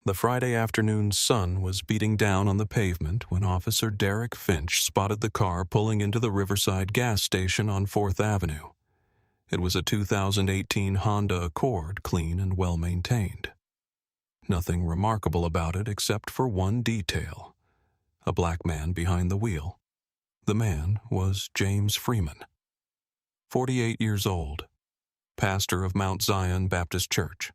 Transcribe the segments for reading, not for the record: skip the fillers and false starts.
The Friday afternoon sun was beating down on the pavement when Officer Derek Finch spotted the car pulling into the Riverside gas station on 4th Avenue. It was a 2018 Honda Accord, clean and well-maintained. Nothing remarkable about it except for one detail: a black man behind the wheel. The man was James Freeman, 48 years old, pastor of Mount Zion Baptist Church,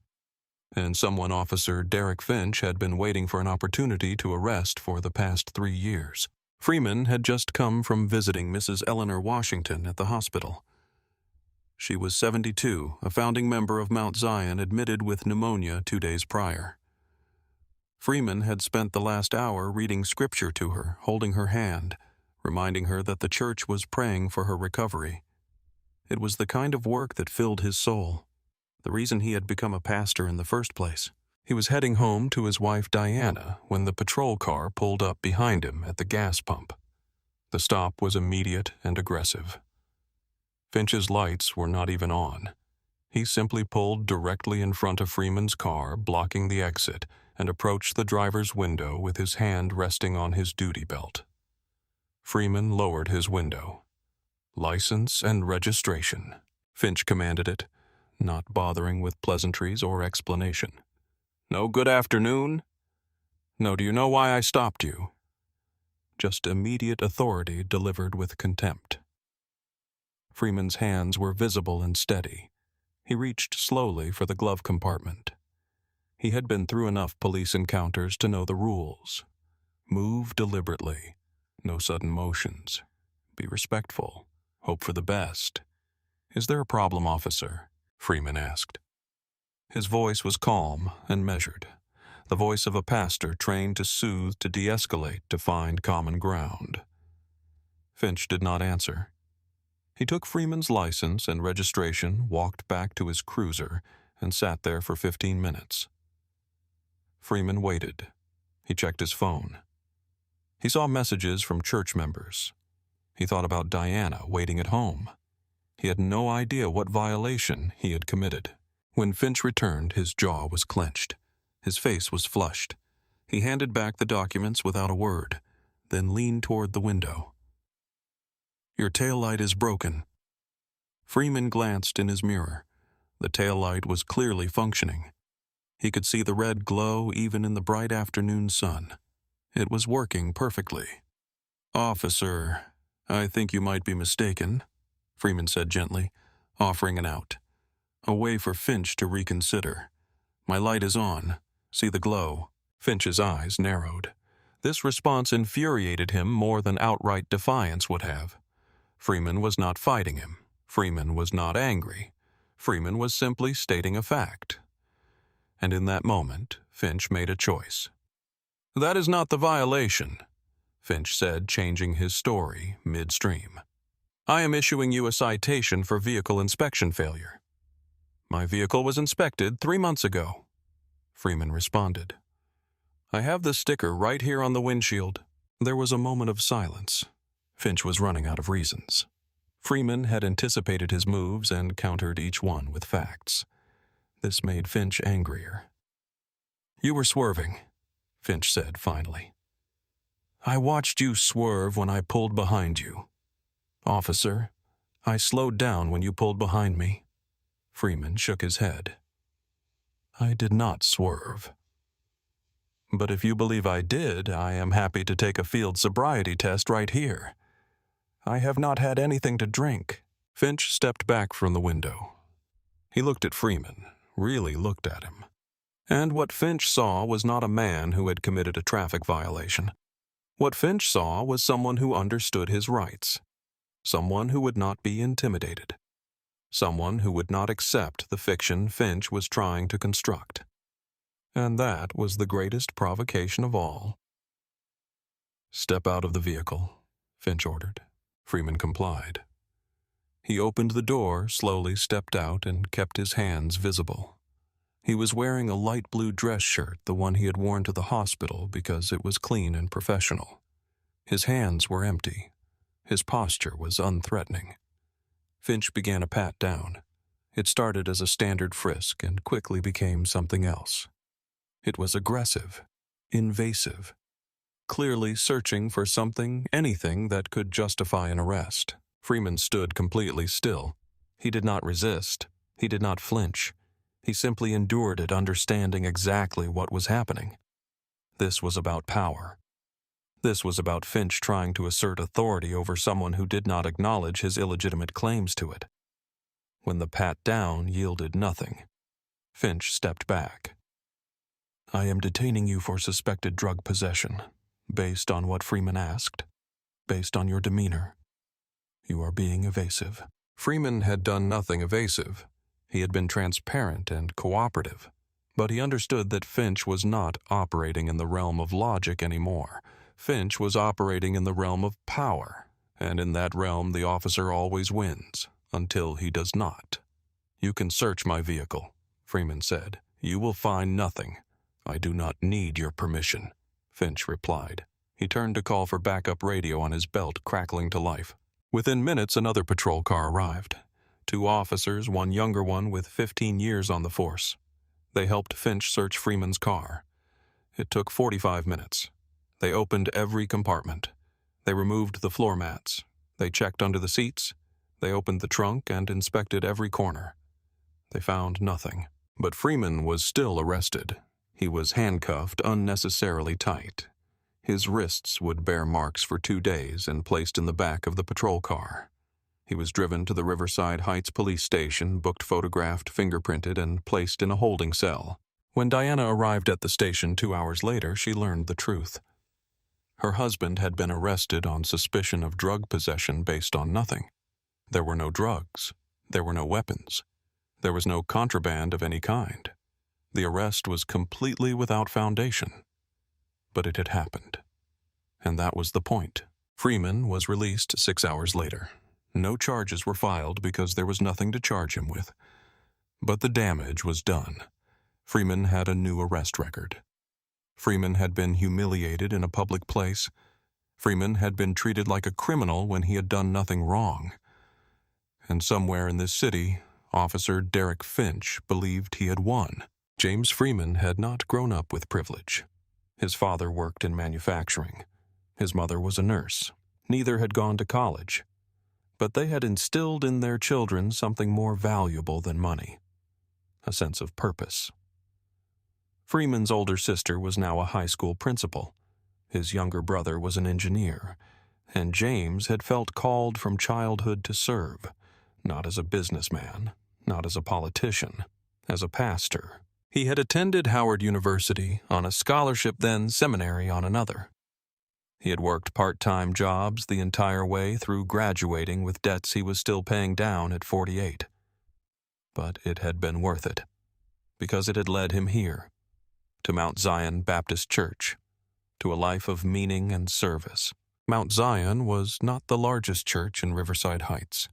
and someone Officer Derek Finch had been waiting for an opportunity to arrest for the past 3 years. Freeman had just come from visiting Mrs. Eleanor Washington at the hospital. She was 72, a founding member of Mount Zion, admitted with pneumonia 2 days prior. Freeman had spent the last hour reading scripture to her, holding her hand, reminding her that the church was praying for her recovery. It was the kind of work that filled his soul, the reason he had become a pastor in the first place. He was heading home to his wife Diana when the patrol car pulled up behind him at the gas pump. The stop was immediate and aggressive. Finch's lights were not even on. He simply pulled directly in front of Freeman's car, blocking the exit, and approached the driver's window with his hand resting on his duty belt. Freeman lowered his window. "License and registration," Finch commanded it, not bothering with pleasantries or explanation. "No good afternoon? No, do you know why I stopped you?" Just immediate authority delivered with contempt. Freeman's hands were visible and steady. He reached slowly for the glove compartment. He had been through enough police encounters to know the rules. Move deliberately. No sudden motions. Be respectful. Hope for the best. "Is there a problem, officer?" Freeman asked. His voice was calm and measured, the voice of a pastor trained to soothe, to de-escalate, to find common ground. Finch did not answer. He took Freeman's license and registration, walked back to his cruiser, and sat there for 15 minutes. Freeman waited. He checked his phone. He saw messages from church members. He thought about Diana waiting at home. He had no idea what violation he had committed. When Finch returned, his jaw was clenched. His face was flushed. He handed back the documents without a word, then leaned toward the window. "Your taillight is broken." Freeman glanced in his mirror. The taillight was clearly functioning. He could see the red glow even in the bright afternoon sun. It was working perfectly. "Officer, I think you might be mistaken," Freeman said gently, offering an out. A way for Finch to reconsider. "My light is on. See the glow." Finch's eyes narrowed. This response infuriated him more than outright defiance would have. Freeman was not fighting him. Freeman was not angry. Freeman was simply stating a fact. And in that moment, Finch made a choice. "That is not the violation," Finch said, changing his story midstream. "I am issuing you a citation for vehicle inspection failure." "My vehicle was inspected 3 months ago," Freeman responded. "I have the sticker right here on the windshield." There was a moment of silence. Finch was running out of reasons. Freeman had anticipated his moves and countered each one with facts. This made Finch angrier. "You were swerving," Finch said finally. "I watched you swerve when I pulled behind you." "Officer, I slowed down when you pulled behind me." Freeman shook his head. "I did not swerve." "But if you believe I did, I am happy to take a field sobriety test right here." "I have not had anything to drink." Finch stepped back from the window. He looked at Freeman, really looked at him. And what Finch saw was not a man who had committed a traffic violation. What Finch saw was someone who understood his rights. Someone who would not be intimidated. Someone who would not accept the fiction Finch was trying to construct. And that was the greatest provocation of all. "Step out of the vehicle," Finch ordered. Freeman complied. He opened the door, slowly stepped out, and kept his hands visible. He was wearing a light blue dress shirt, the one he had worn to the hospital because it was clean and professional. His hands were empty. His posture was unthreatening. Finch began a pat down. It started as a standard frisk and quickly became something else. It was aggressive, invasive, clearly searching for something, anything that could justify an arrest. Freeman stood completely still. He did not resist. He did not flinch. He simply endured it, understanding exactly what was happening. This was about power. This was about Finch trying to assert authority over someone who did not acknowledge his illegitimate claims to it. When the pat-down yielded nothing, Finch stepped back. "I am detaining you for suspected drug possession, based on what Freeman asked, based on your demeanor. You are being evasive." Freeman had done nothing evasive. He had been transparent and cooperative, but he understood that Finch was not operating in the realm of logic anymore. Finch was operating in the realm of power, and in that realm the officer always wins, until he does not. "You can search my vehicle," Freeman said. "You will find nothing. I do not need your permission," Finch replied. He turned to call for backup radio on his belt, crackling to life. Within minutes, another patrol car arrived. 2 officers, one younger one with 15 years on the force. They helped Finch search Freeman's car. It took 45 minutes. They opened every compartment. They removed the floor mats. They checked under the seats. They opened the trunk and inspected every corner. They found nothing. But Freeman was still arrested. He was handcuffed unnecessarily tight. His wrists would bear marks for 2 days and placed in the back of the patrol car. He was driven to the Riverside Heights police station, booked, photographed, fingerprinted, and placed in a holding cell. When Diana arrived at the station 2 hours later, she learned the truth. Her husband had been arrested on suspicion of drug possession based on nothing. There were no drugs. There were no weapons. There was no contraband of any kind. The arrest was completely without foundation. But it had happened. And that was the point. Freeman was released 6 hours later. No charges were filed because there was nothing to charge him with. But the damage was done. Freeman had a new arrest record. Freeman had been humiliated in a public place. Freeman had been treated like a criminal when he had done nothing wrong. And somewhere in this city, Officer Derek Finch believed he had won. James Freeman had not grown up with privilege. His father worked in manufacturing. His mother was a nurse. Neither had gone to college. But they had instilled in their children something more valuable than money: a sense of purpose. Freeman's older sister was now a high school principal. His younger brother was an engineer. And James had felt called from childhood to serve, not as a businessman, not as a politician, as a pastor. He had attended Howard University on a scholarship, then seminary on another. He had worked part-time jobs the entire way through graduating with debts he was still paying down at 48. But it had been worth it, because it had led him here, to Mount Zion Baptist Church, to a life of meaning and service. Mount Zion was not the largest church in Riverside Heights.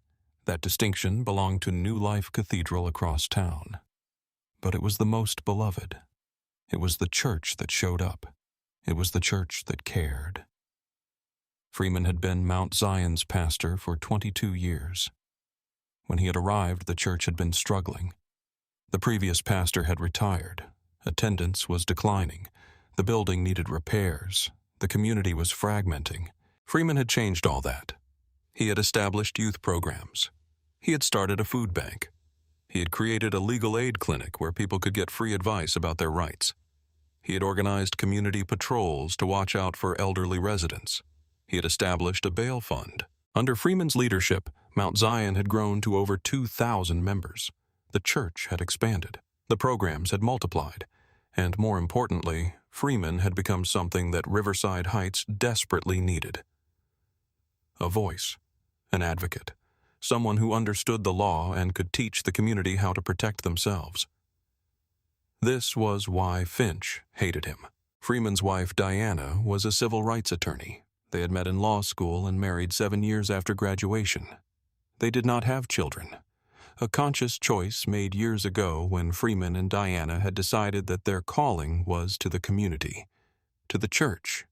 That distinction belonged to New Life Cathedral across town. But it was the most beloved. It was the church that showed up. It was the church that cared. Freeman had been Mount Zion's pastor for 22 years. When he had arrived, the church had been struggling. The previous pastor had retired. Attendance was declining. The building needed repairs. The community was fragmenting. Freeman had changed all that. He had established youth programs. He had started a food bank. He had created a legal aid clinic where people could get free advice about their rights. He had organized community patrols to watch out for elderly residents. He had established a bail fund. Under Freeman's leadership, Mount Zion had grown to over 2,000 members. The church had expanded. The programs had multiplied. And more importantly, Freeman had become something that Riverside Heights desperately needed. A voice, an advocate, someone who understood the law and could teach the community how to protect themselves. This was why Finch hated him. Freeman's wife, Diana, was a civil rights attorney. They had met in law school and married 7 years after graduation. They did not have children. A conscious choice made years ago when Freeman and Diana had decided that their calling was to the community, to the church,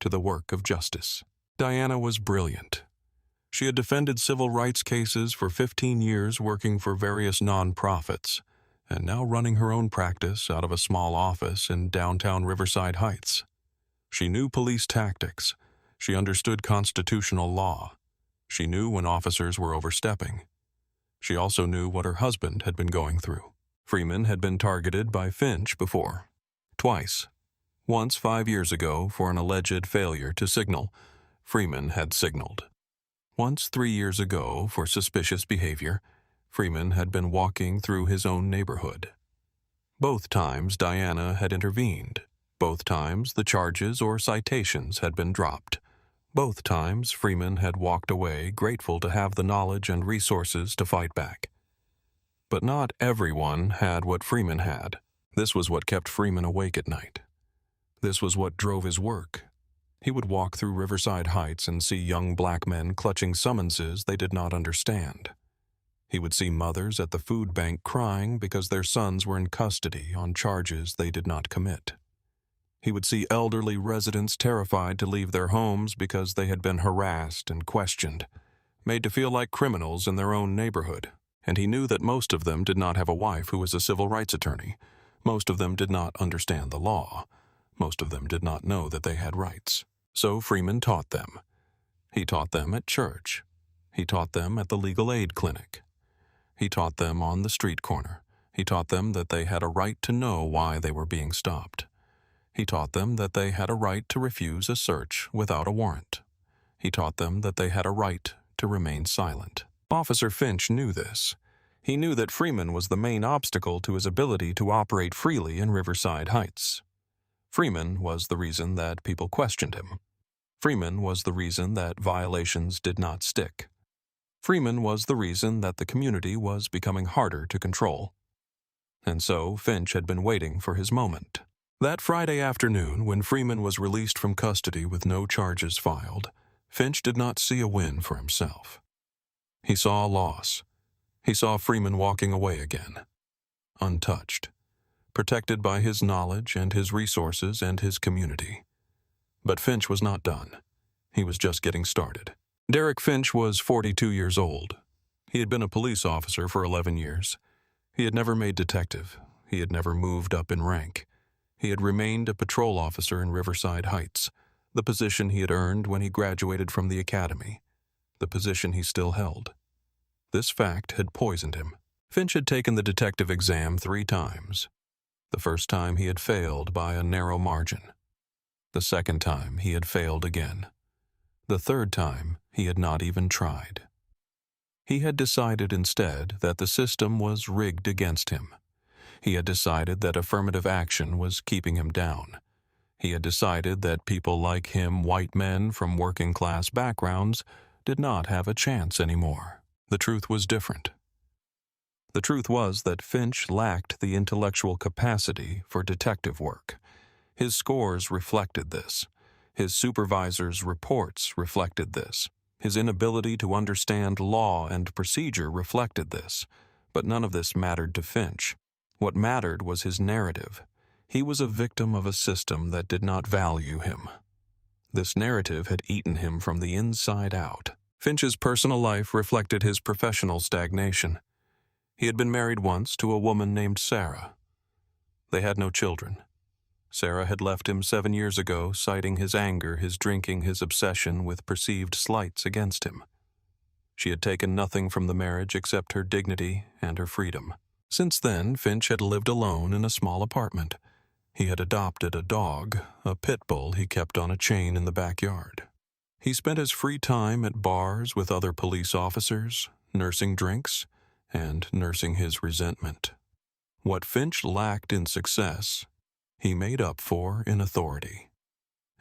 to the work of justice. Diana was brilliant. She had defended civil rights cases for 15 years, working for various nonprofits, and now running her own practice out of a small office in downtown Riverside Heights. She knew police tactics. She understood constitutional law. She knew when officers were overstepping. She also knew what her husband had been going through. Freeman had been targeted by Finch before. Twice. Once 5 years ago for an alleged failure to signal. Freeman had signaled. Once 3 years ago for suspicious behavior. Freeman had been walking through his own neighborhood. Both times Diana had intervened. Both times the charges or citations had been dropped. Both times Freeman had walked away grateful to have the knowledge and resources to fight back. But not everyone had what Freeman had. This was what kept Freeman awake at night. This was what drove his work. He would walk through Riverside Heights and see young black men clutching summonses they did not understand. He would see mothers at the food bank crying because their sons were in custody on charges they did not commit. He would see elderly residents terrified to leave their homes because they had been harassed and questioned, made to feel like criminals in their own neighborhood. And he knew that most of them did not have a wife who was a civil rights attorney. Most of them did not understand the law. Most of them did not know that they had rights. So Freeman taught them. He taught them at church. He taught them at the legal aid clinic. He taught them on the street corner. He taught them that they had a right to know why they were being stopped. He taught them that they had a right to refuse a search without a warrant. He taught them that they had a right to remain silent. Officer Finch knew this. He knew that Freeman was the main obstacle to his ability to operate freely in Riverside Heights. Freeman was the reason that people questioned him. Freeman was the reason that violations did not stick. Freeman was the reason that the community was becoming harder to control. And so Finch had been waiting for his moment. That Friday afternoon, when Freeman was released from custody with no charges filed, Finch did not see a win for himself. He saw a loss. He saw Freeman walking away again, untouched, protected by his knowledge and his resources and his community. But Finch was not done. He was just getting started. Derek Finch was 42 years old. He had been a police officer for 11 years. He had never made detective. He had never moved up in rank. He had remained a patrol officer in Riverside Heights, the position he had earned when he graduated from the academy, the position he still held. This fact had poisoned him. Finch had taken the detective exam 3 times. The first time he had failed by a narrow margin. The second time he had failed again. The third time he had not even tried. He had decided instead that the system was rigged against him. He had decided that affirmative action was keeping him down. He had decided that people like him, white men from working-class backgrounds, did not have a chance anymore. The truth was different. The truth was that Finch lacked the intellectual capacity for detective work. His scores reflected this. His supervisor's reports reflected this. His inability to understand law and procedure reflected this. But none of this mattered to Finch. What mattered was his narrative. He was a victim of a system that did not value him. This narrative had eaten him from the inside out. Finch's personal life reflected his professional stagnation. He had been married once to a woman named Sarah. They had no children. Sarah had left him 7 years ago, citing his anger, his drinking, his obsession with perceived slights against him. She had taken nothing from the marriage except her dignity and her freedom. Since then, Finch had lived alone in a small apartment. He had adopted a dog, a pit bull he kept on a chain in the backyard. He spent his free time at bars with other police officers, nursing drinks, and nursing his resentment. What Finch lacked in success, he made up for in authority.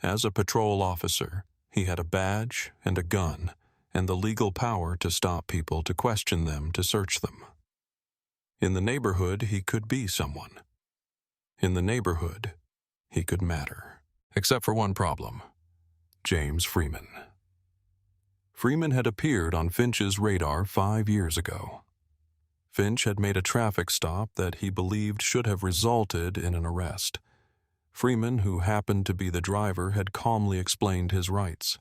As a patrol officer, he had a badge and a gun, and the legal power to stop people, to question them, to search them. In the neighborhood, he could be someone. In the neighborhood, he could matter. Except for one problem: James Freeman. Freeman had appeared on Finch's radar 5 years ago. Finch had made a traffic stop that he believed should have resulted in an arrest. Freeman, who happened to be the driver, had calmly explained his rights.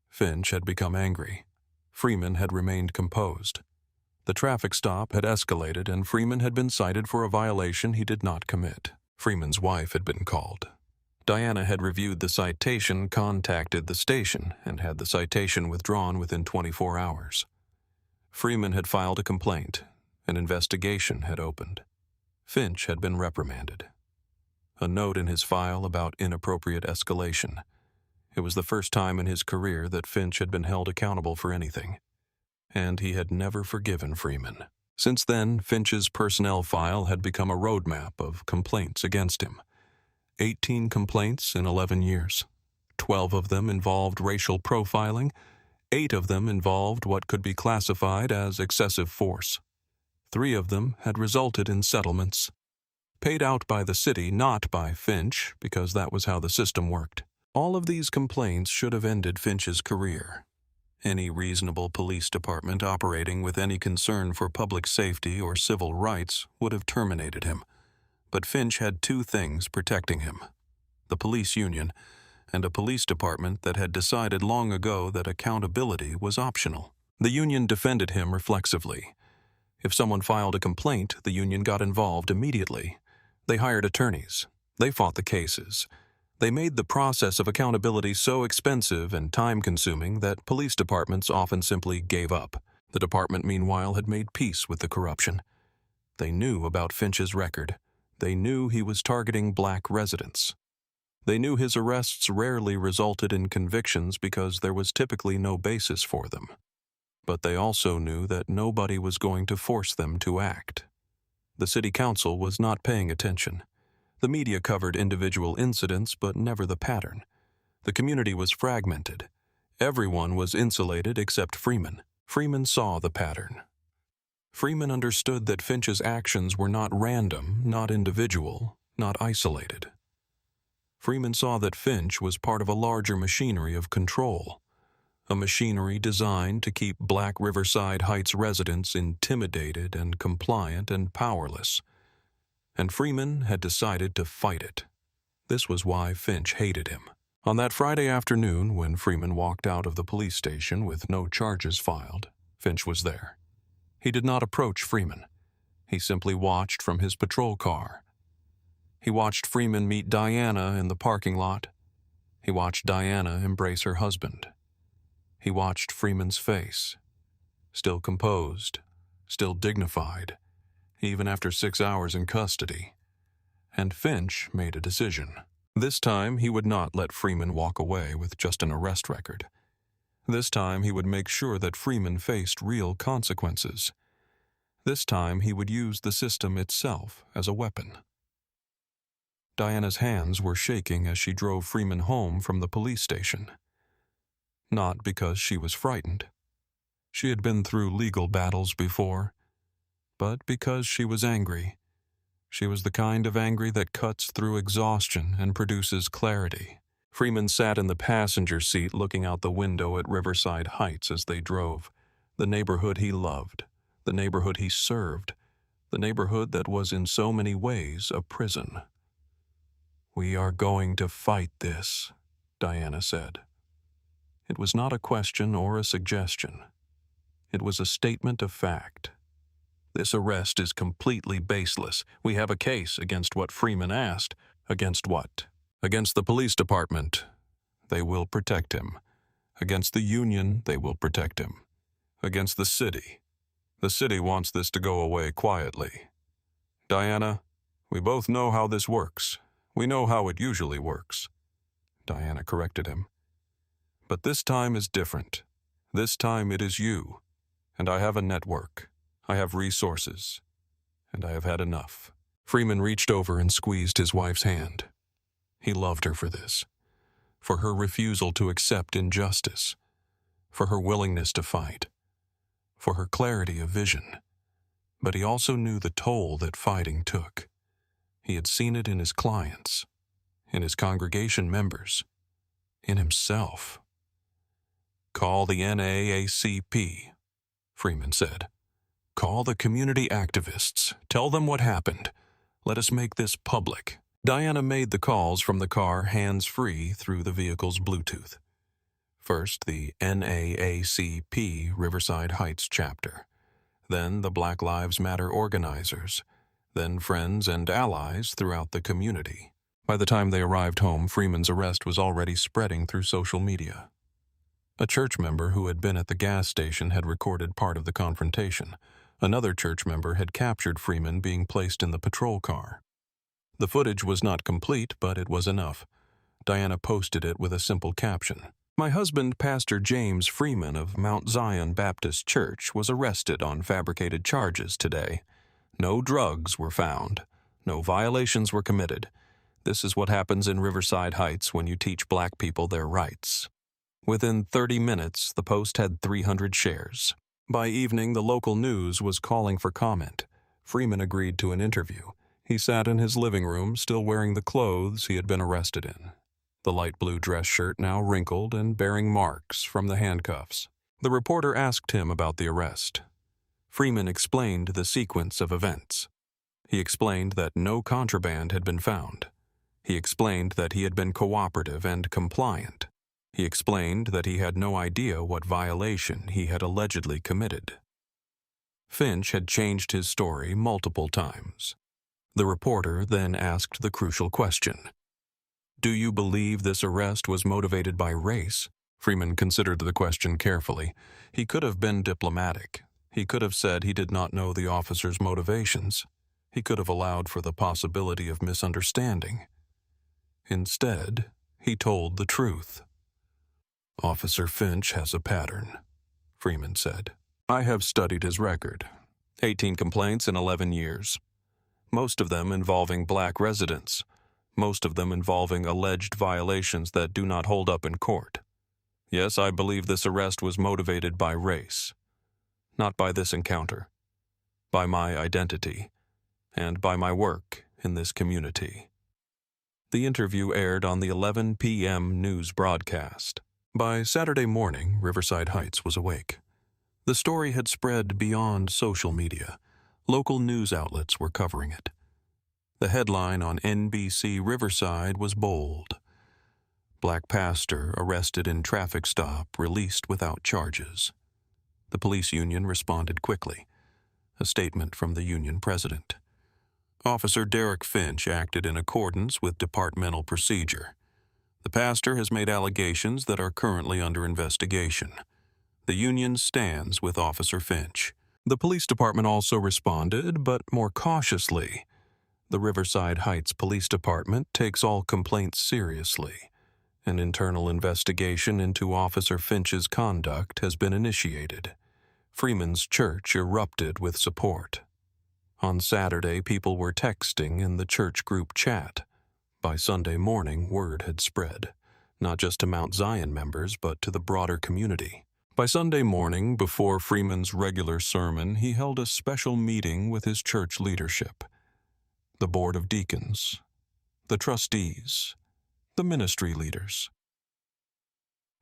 Finch had become angry. Freeman had remained composed. The traffic stop had escalated and Freeman had been cited for a violation he did not commit. Freeman's wife had been called. Diana had reviewed the citation, contacted the station, and had the citation withdrawn within 24 hours. Freeman had filed a complaint. An investigation had opened. Finch had been reprimanded. A note in his file about inappropriate escalation. It was the first time in his career that Finch had been held accountable for anything. And he had never forgiven Freeman. Since then, Finch's personnel file had become a roadmap of complaints against him. 18 complaints in 11 years. 12 of them involved racial profiling. 8 of them involved what could be classified as excessive force. 3 of them had resulted in settlements. Paid out by the city, not by Finch, because that was how the system worked. All of these complaints should have ended Finch's career. Any reasonable police department operating with any concern for public safety or civil rights would have terminated him. But Finch had 2 things protecting him: the police union and a police department that had decided long ago that accountability was optional. The union defended him reflexively. If someone filed a complaint, the union got involved immediately. They hired attorneys. They fought the cases. They made the process of accountability so expensive and time-consuming that police departments often simply gave up. The department, meanwhile, had made peace with the corruption. They knew about Finch's record. They knew he was targeting black residents. They knew his arrests rarely resulted in convictions because there was typically no basis for them. But they also knew that nobody was going to force them to act. The city council was not paying attention. The media covered individual incidents, but never the pattern. The community was fragmented. Everyone was insulated except Freeman. Freeman saw the pattern. Freeman understood that Finch's actions were not random, not individual, not isolated. Freeman saw that Finch was part of a larger machinery of control, a machinery designed to keep Black Riverside Heights residents intimidated and compliant and powerless. And Freeman had decided to fight it. This was why Finch hated him. On that Friday afternoon, when Freeman walked out of the police station with no charges filed, Finch was there. He did not approach Freeman. He simply watched from his patrol car. He watched Freeman meet Diana in the parking lot. He watched Diana embrace her husband. He watched Freeman's face, still composed, still dignified, even after 6 hours in custody. And Finch made a decision. This time, he would not let Freeman walk away with just an arrest record. This time, he would make sure that Freeman faced real consequences. This time, he would use the system itself as a weapon. Diana's hands were shaking as she drove Freeman home from the police station. Not because she was frightened. She had been through legal battles before, but because she was angry. She was the kind of angry that cuts through exhaustion and produces clarity. Freeman sat in the passenger seat looking out the window at Riverside Heights as they drove, the neighborhood he loved, the neighborhood he served, the neighborhood that was in so many ways a prison. "We are going to fight this," Diana said. It was not a question or a suggestion. It was a statement of fact. "This arrest is completely baseless. We have a case against what Freeman asked." Against what? Against the police department. They will protect him. Against the union, they will protect him. Against the city. The city wants this to go away quietly. "Diana, we both know how this works. We know how it usually works." Diana corrected him. "But this time is different. This time it is you. And I have a network. I have resources. And I have had enough." Freeman reached over and squeezed his wife's hand. He loved her for this, for her refusal to accept injustice, for her willingness to fight, for her clarity of vision. But he also knew the toll that fighting took. He had seen it in his clients, in his congregation members, in himself. "Call the NAACP," Freeman said. "Call the community activists. Tell them what happened. Let us make this public." Diana made the calls from the car hands-free through the vehicle's Bluetooth. First, the NAACP Riverside Heights chapter. then the Black Lives Matter organizers, then friends and allies throughout the community. By the time they arrived home, Freeman's arrest was already spreading through social media. A church member who had been at the gas station had recorded part of the confrontation. Another church member had captured Freeman being placed in the patrol car. The footage was not complete, but it was enough. Diana posted it with a simple caption. "My husband, Pastor James Freeman of Mount Zion Baptist Church, was arrested on fabricated charges today. No drugs were found. No violations were committed. This is what happens in Riverside Heights when you teach black people their rights." Within 30 minutes, the post had 300 shares. By evening, the local news was calling for comment. Freeman agreed to an interview. He sat in his living room, still wearing the clothes he had been arrested in. The light blue dress shirt now wrinkled and bearing marks from the handcuffs. The reporter asked him about the arrest. Freeman explained the sequence of events. He explained that no contraband had been found. He explained that he had been cooperative and compliant. He explained that he had no idea what violation he had allegedly committed. Finch had changed his story multiple times. The reporter then asked the crucial question. "Do you believe this arrest was motivated by race?" Freeman considered the question carefully. He could have been diplomatic. He could have said he did not know the officer's motivations. He could have allowed for the possibility of misunderstanding. Instead, he told the truth. "Officer Finch has a pattern," Freeman said. "I have studied his record. 18 complaints in 11 years. Most of them involving black residents. Most of them involving alleged violations that do not hold up in court. Yes, I believe this arrest was motivated by race. Not by this encounter. By my identity. And by my work in this community." The interview aired on the 11 p.m. news broadcast. By Saturday morning, Riverside Heights was awake. The story had spread beyond social media. Local news outlets were covering it. The headline on NBC Riverside was bold. "Black pastor arrested in traffic stop, released without charges." The police union responded quickly. A statement from the union president. "Officer Derek Finch acted in accordance with departmental procedure. The pastor has made allegations that are currently under investigation. The union stands with Officer Finch." The police department also responded, but more cautiously. The Riverside Heights Police Department takes all complaints seriously. An internal investigation into Officer Finch's conduct has been initiated. Freeman's church erupted with support. On Saturday, people were texting in the church group chat. By Sunday morning, word had spread, not just to Mount Zion members, but to the broader community. By Sunday morning, before Freeman's regular sermon, he held a special meeting with his church leadership. The board of deacons, the trustees, the ministry leaders.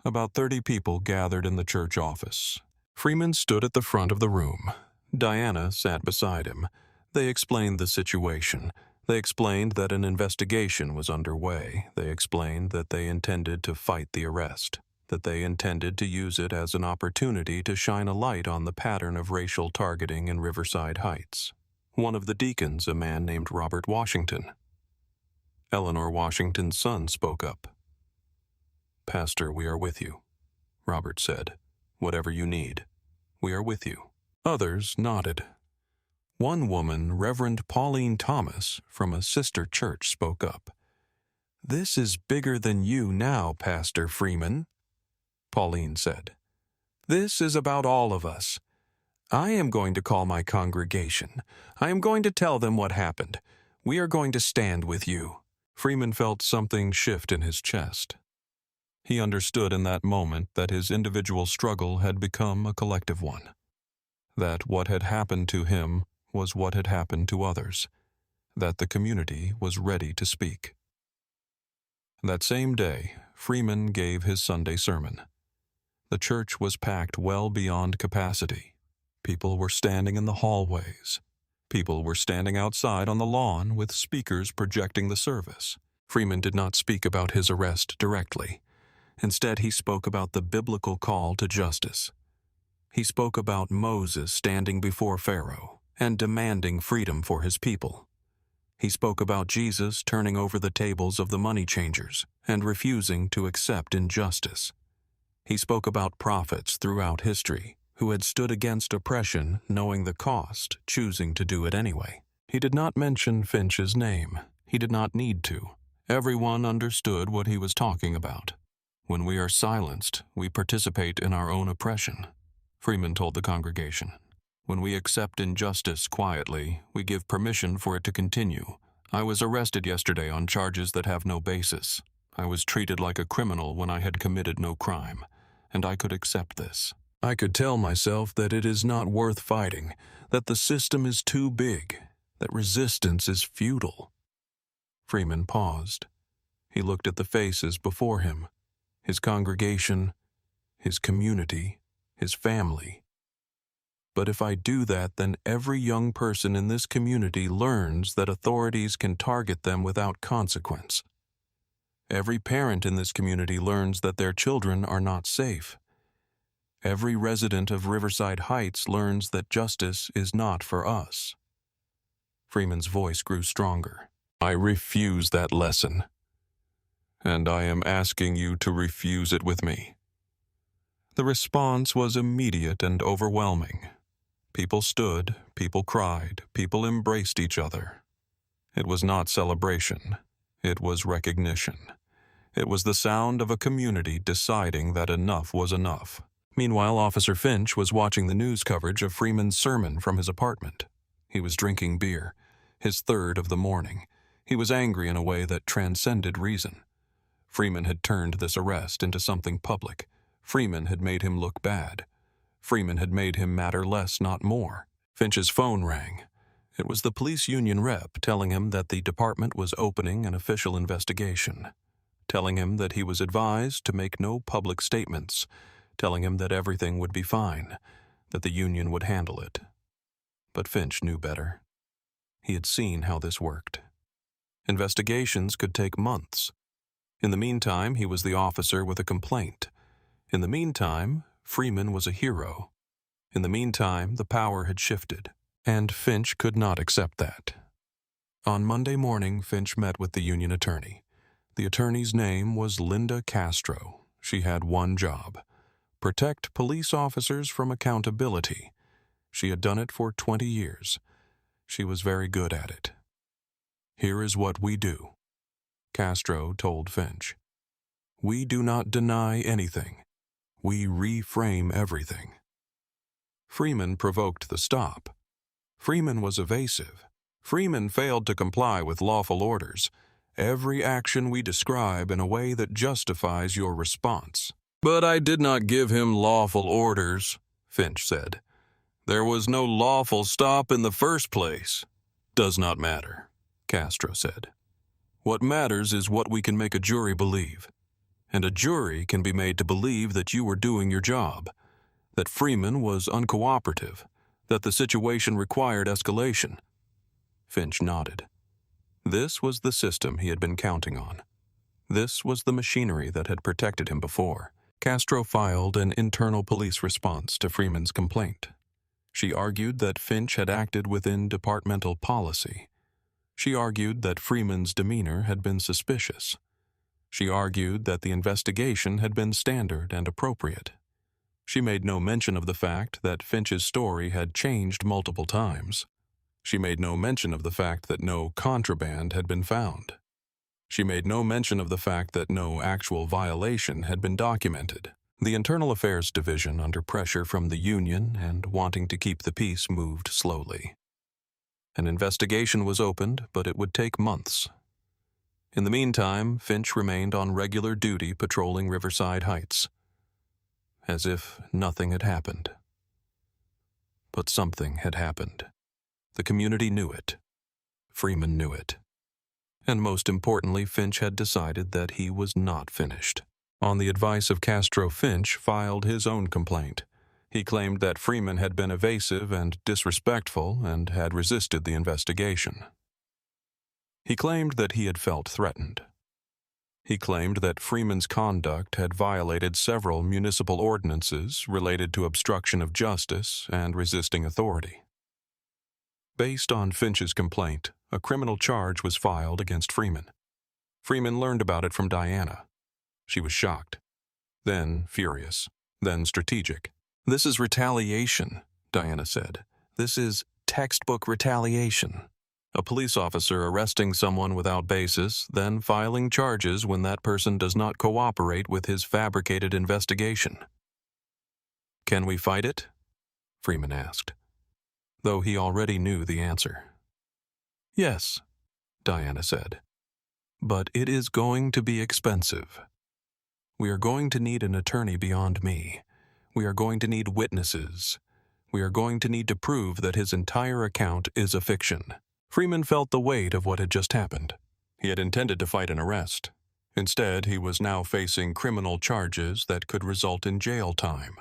About 30 people gathered in the church office. Freeman stood at the front of the room. Diana sat beside him. They explained the situation. They explained that an investigation was underway. They explained that they intended to fight the arrest, that they intended to use it as an opportunity to shine a light on the pattern of racial targeting in Riverside Heights. One of the deacons, a man named Robert Washington. Eleanor Washington's son, spoke up. "Pastor, we are with you," Robert said. "Whatever you need, we are with you." Others nodded. One woman, Reverend Pauline Thomas, from a sister church, spoke up. "This is bigger than you now, Pastor Freeman," Pauline said. "This is about all of us. I am going to call my congregation. I am going to tell them what happened. We are going to stand with you." Freeman felt something shift in his chest. He understood in that moment that his individual struggle had become a collective one. That what had happened to him was what had happened to others. That the community was ready to speak. That same day, Freeman gave his Sunday sermon. The church was packed well beyond capacity. People were standing in the hallways. People were standing outside on the lawn with speakers projecting the service. Freeman did not speak about his arrest directly. Instead, he spoke about the biblical call to justice. He spoke about Moses standing before Pharaoh and demanding freedom for his people. He spoke about Jesus turning over the tables of the money changers and refusing to accept injustice. He spoke about prophets throughout history who had stood against oppression, knowing the cost, choosing to do it anyway. He did not mention Finch's name. He did not need to. Everyone understood what he was talking about. When we are silenced, we participate in our own oppression, Freeman told the congregation. When we accept injustice quietly, we give permission for it to continue. I was arrested yesterday on charges that have no basis. I was treated like a criminal when I had committed no crime, and I could accept this. I could tell myself that it is not worth fighting, that the system is too big, that resistance is futile. Freeman paused. He looked at the faces before him, his congregation, his community, his family. But if I do that, then every young person in this community learns that authorities can target them without consequence. Every parent in this community learns that their children are not safe. Every resident of Riverside Heights learns that justice is not for us. Freeman's voice grew stronger. I refuse that lesson. And I am asking you to refuse it with me. The response was immediate and overwhelming. People stood, people cried, people embraced each other. It was not celebration. It was recognition. It was the sound of a community deciding that enough was enough. Meanwhile, Officer Finch was watching the news coverage of Freeman's sermon from his apartment. He was drinking beer, his third of the morning. He was angry in a way that transcended reason. Freeman had turned this arrest into something public. Freeman had made him look bad. Freeman had made him matter less, not more. Finch's phone rang. It was the police union rep telling him that the department was opening an official investigation, telling him that he was advised to make no public statements, telling him that everything would be fine, that the union would handle it. But Finch knew better. He had seen how this worked. Investigations could take months. In the meantime, he was the officer with a complaint. In the meantime, Freeman was a hero. In the meantime, the power had shifted, and Finch could not accept that. On Monday morning, Finch met with the union attorney. The attorney's name was Linda Castro. She had one job: protect police officers from accountability. She had done it for 20 years. She was very good at it. Here is what we do, Castro told Finch. We do not deny anything. We reframe everything. Freeman provoked the stop. Freeman was evasive. Freeman failed to comply with lawful orders. Every action we describe in a way that justifies your response. But I did not give him lawful orders, Finch said. There was no lawful stop in the first place. Does not matter, Castro said. What matters is what we can make a jury believe. And a jury can be made to believe that you were doing your job, that Freeman was uncooperative, that the situation required escalation. Finch nodded. This was the system he had been counting on. This was the machinery that had protected him before. Castro filed an internal police response to Freeman's complaint. She argued that Finch had acted within departmental policy. She argued that Freeman's demeanor had been suspicious. She argued that the investigation had been standard and appropriate. She made no mention of the fact that Finch's story had changed multiple times. She made no mention of the fact that no contraband had been found. She made no mention of the fact that no actual violation had been documented. The Internal Affairs Division, under pressure from the union and wanting to keep the peace, moved slowly. An investigation was opened, but it would take months. In the meantime, Finch remained on regular duty patrolling Riverside Heights, as if nothing had happened. But something had happened. The community knew it. Freeman knew it. And most importantly, Finch had decided that he was not finished. On the advice of Castro, Finch filed his own complaint. He claimed that Freeman had been evasive and disrespectful and had resisted the investigation. He claimed that he had felt threatened. He claimed that Freeman's conduct had violated several municipal ordinances related to obstruction of justice and resisting authority. Based on Finch's complaint, a criminal charge was filed against Freeman. Freeman learned about it from Diana. She was shocked, then furious, then strategic. "This is retaliation," Diana said. "This is textbook retaliation. A police officer arresting someone without basis, then filing charges when that person does not cooperate with his fabricated investigation." "Can we fight it?" Freeman asked, though he already knew the answer. "Yes," Diana said, "but it is going to be expensive. We are going to need an attorney beyond me. We are going to need witnesses. We are going to need to prove that his entire account is a fiction." Freeman felt the weight of what had just happened. He had intended to fight an arrest. Instead, he was now facing criminal charges that could result in jail time.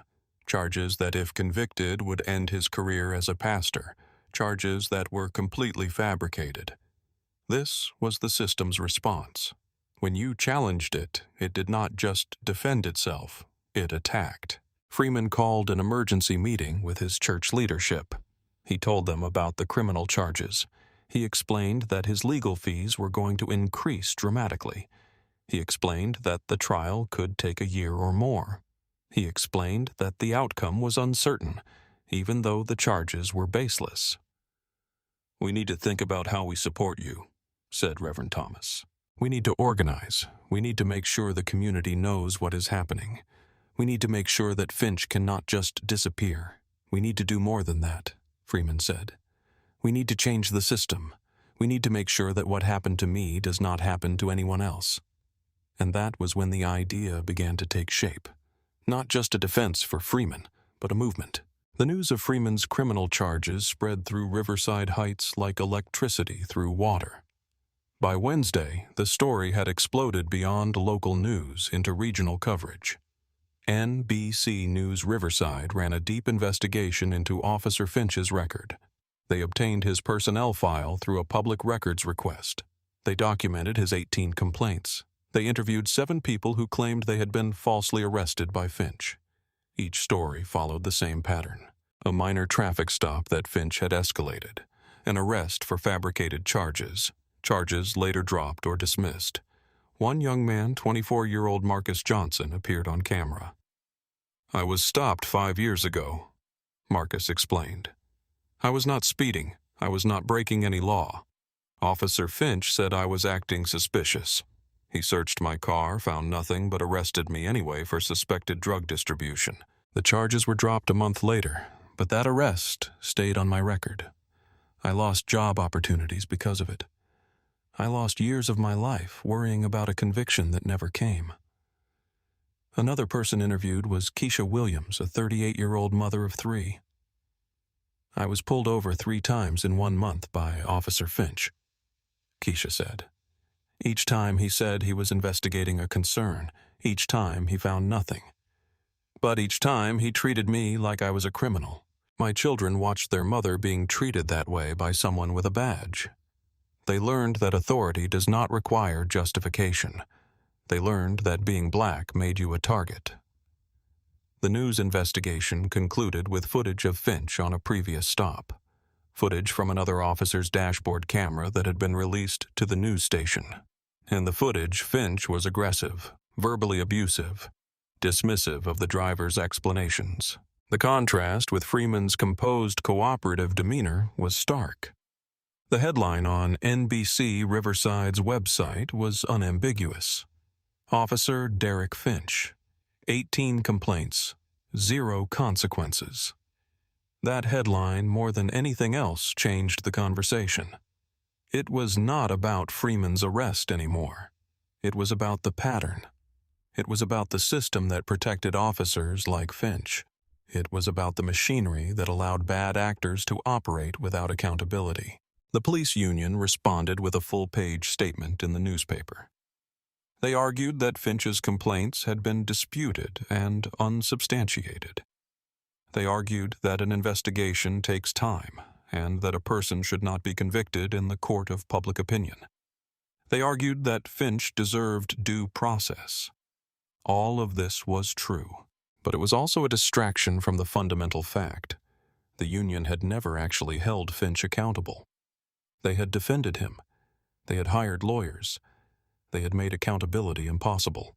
Charges that, if convicted, would end his career as a pastor. Charges that were completely fabricated. This was the system's response. When you challenged it, it did not just defend itself, it attacked. Freeman called an emergency meeting with his church leadership. He told them about the criminal charges. He explained that his legal fees were going to increase dramatically. He explained that the trial could take a year or more. He explained that the outcome was uncertain, even though the charges were baseless. "We need to think about how we support you," said Reverend Thomas. "We need to organize. We need to make sure the community knows what is happening. We need to make sure that Finch cannot just disappear. We need to do more than that," Freeman said. "We need to change the system. We need to make sure that what happened to me does not happen to anyone else." And that was when the idea began to take shape. Not just a defense for Freeman, but a movement. The news of Freeman's criminal charges spread through Riverside Heights like electricity through water. By Wednesday, the story had exploded beyond local news into regional coverage. NBC News Riverside ran a deep investigation into Officer Finch's record. They obtained his personnel file through a public records request. They documented his 18 complaints. They interviewed 7 people who claimed they had been falsely arrested by Finch. Each story followed the same pattern. A minor traffic stop that Finch had escalated. An arrest for fabricated charges. Charges later dropped or dismissed. One young man, 24-year-old Marcus Johnson, appeared on camera. "I was stopped 5 years ago," Marcus explained. "I was not speeding. I was not breaking any law. Officer Finch said I was acting suspicious. He searched my car, found nothing, but arrested me anyway for suspected drug distribution. The charges were dropped a month later, but that arrest stayed on my record. I lost job opportunities because of it. I lost years of my life worrying about a conviction that never came." Another person interviewed was Keisha Williams, a 38-year-old mother of 3. "I was pulled over 3 times in 1 month by Officer Finch," Keisha said. "Each time he said he was investigating a concern. Each time he found nothing. But each time he treated me like I was a criminal. My children watched their mother being treated that way by someone with a badge. They learned that authority does not require justification. They learned that being black made you a target." The news investigation concluded with footage of Finch on a previous stop. Footage from another officer's dashboard camera that had been released to the news station. In the footage, Finch was aggressive, verbally abusive, dismissive of the driver's explanations. The contrast with Freeman's composed, cooperative demeanor was stark. The headline on NBC Riverside's website was unambiguous. "Officer Derek Finch. 18 complaints. 0 consequences." That headline, more than anything else, changed the conversation. It was not about Freeman's arrest anymore. It was about the pattern. It was about the system that protected officers like Finch. It was about the machinery that allowed bad actors to operate without accountability. The police union responded with a full-page statement in the newspaper. They argued that Finch's complaints had been disputed and unsubstantiated. They argued that an investigation takes time and that a person should not be convicted in the court of public opinion. They argued that Finch deserved due process. All of this was true, but it was also a distraction from the fundamental fact. The union had never actually held Finch accountable. They had defended him. They had hired lawyers. They had made accountability impossible.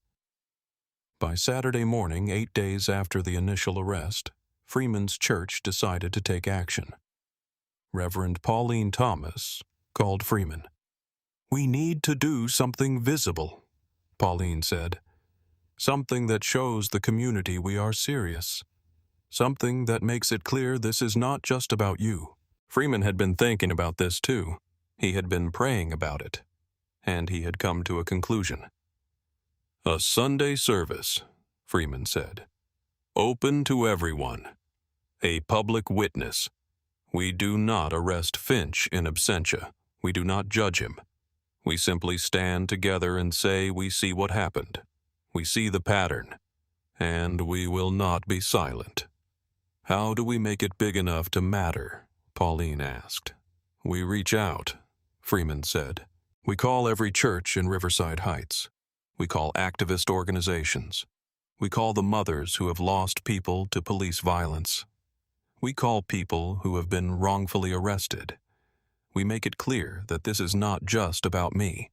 By Saturday morning, 8 days after the initial arrest, Freeman's church decided to take action. Reverend Pauline Thomas called Freeman. "We need to do something visible," Pauline said. "Something that shows the community we are serious. Something that makes it clear this is not just about you." Freeman had been thinking about this too. He had been praying about it. And he had come to a conclusion. "A Sunday service," Freeman said. "Open to everyone. A public witness. We do not arrest Finch in absentia. We do not judge him. We simply stand together and say we see what happened. We see the pattern. And we will not be silent." "How do we make it big enough to matter?" Pauline asked. "We reach out," Freeman said. "We call every church in Riverside Heights. We call activist organizations. We call the mothers who have lost people to police violence. We call people who have been wrongfully arrested. We make it clear that this is not just about me.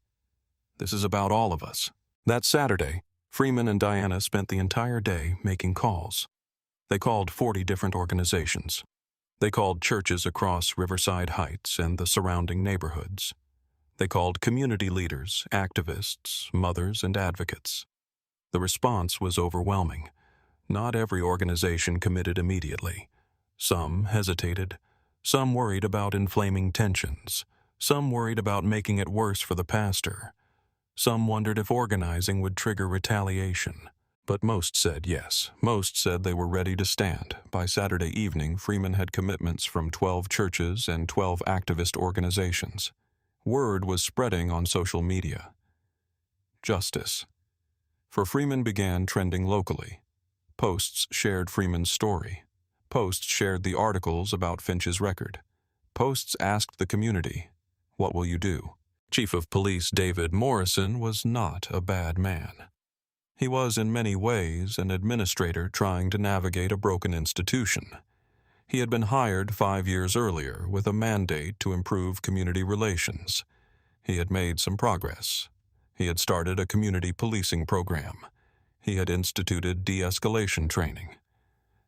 This is about all of us." That Saturday, Freeman and Diana spent the entire day making calls. They called 40 different organizations. They called churches across Riverside Heights and the surrounding neighborhoods. They called community leaders, activists, mothers, and advocates. The response was overwhelming. Not every organization committed immediately. Some hesitated. Some worried about inflaming tensions. Some worried about making it worse for the pastor. Some wondered if organizing would trigger retaliation. But most said yes. Most said they were ready to stand. By Saturday evening, Freeman had commitments from 12 churches and 12 activist organizations. Word was spreading on social media. Justice. For Freeman began trending locally. Posts shared Freeman's story. Posts shared the articles about Finch's record. Posts asked the community, "What will you do?" Chief of Police David Morrison was not a bad man. He was in many ways an administrator trying to navigate a broken institution. He had been hired 5 years earlier with a mandate to improve community relations. He had made some progress. He had started a community policing program. He had instituted de-escalation training.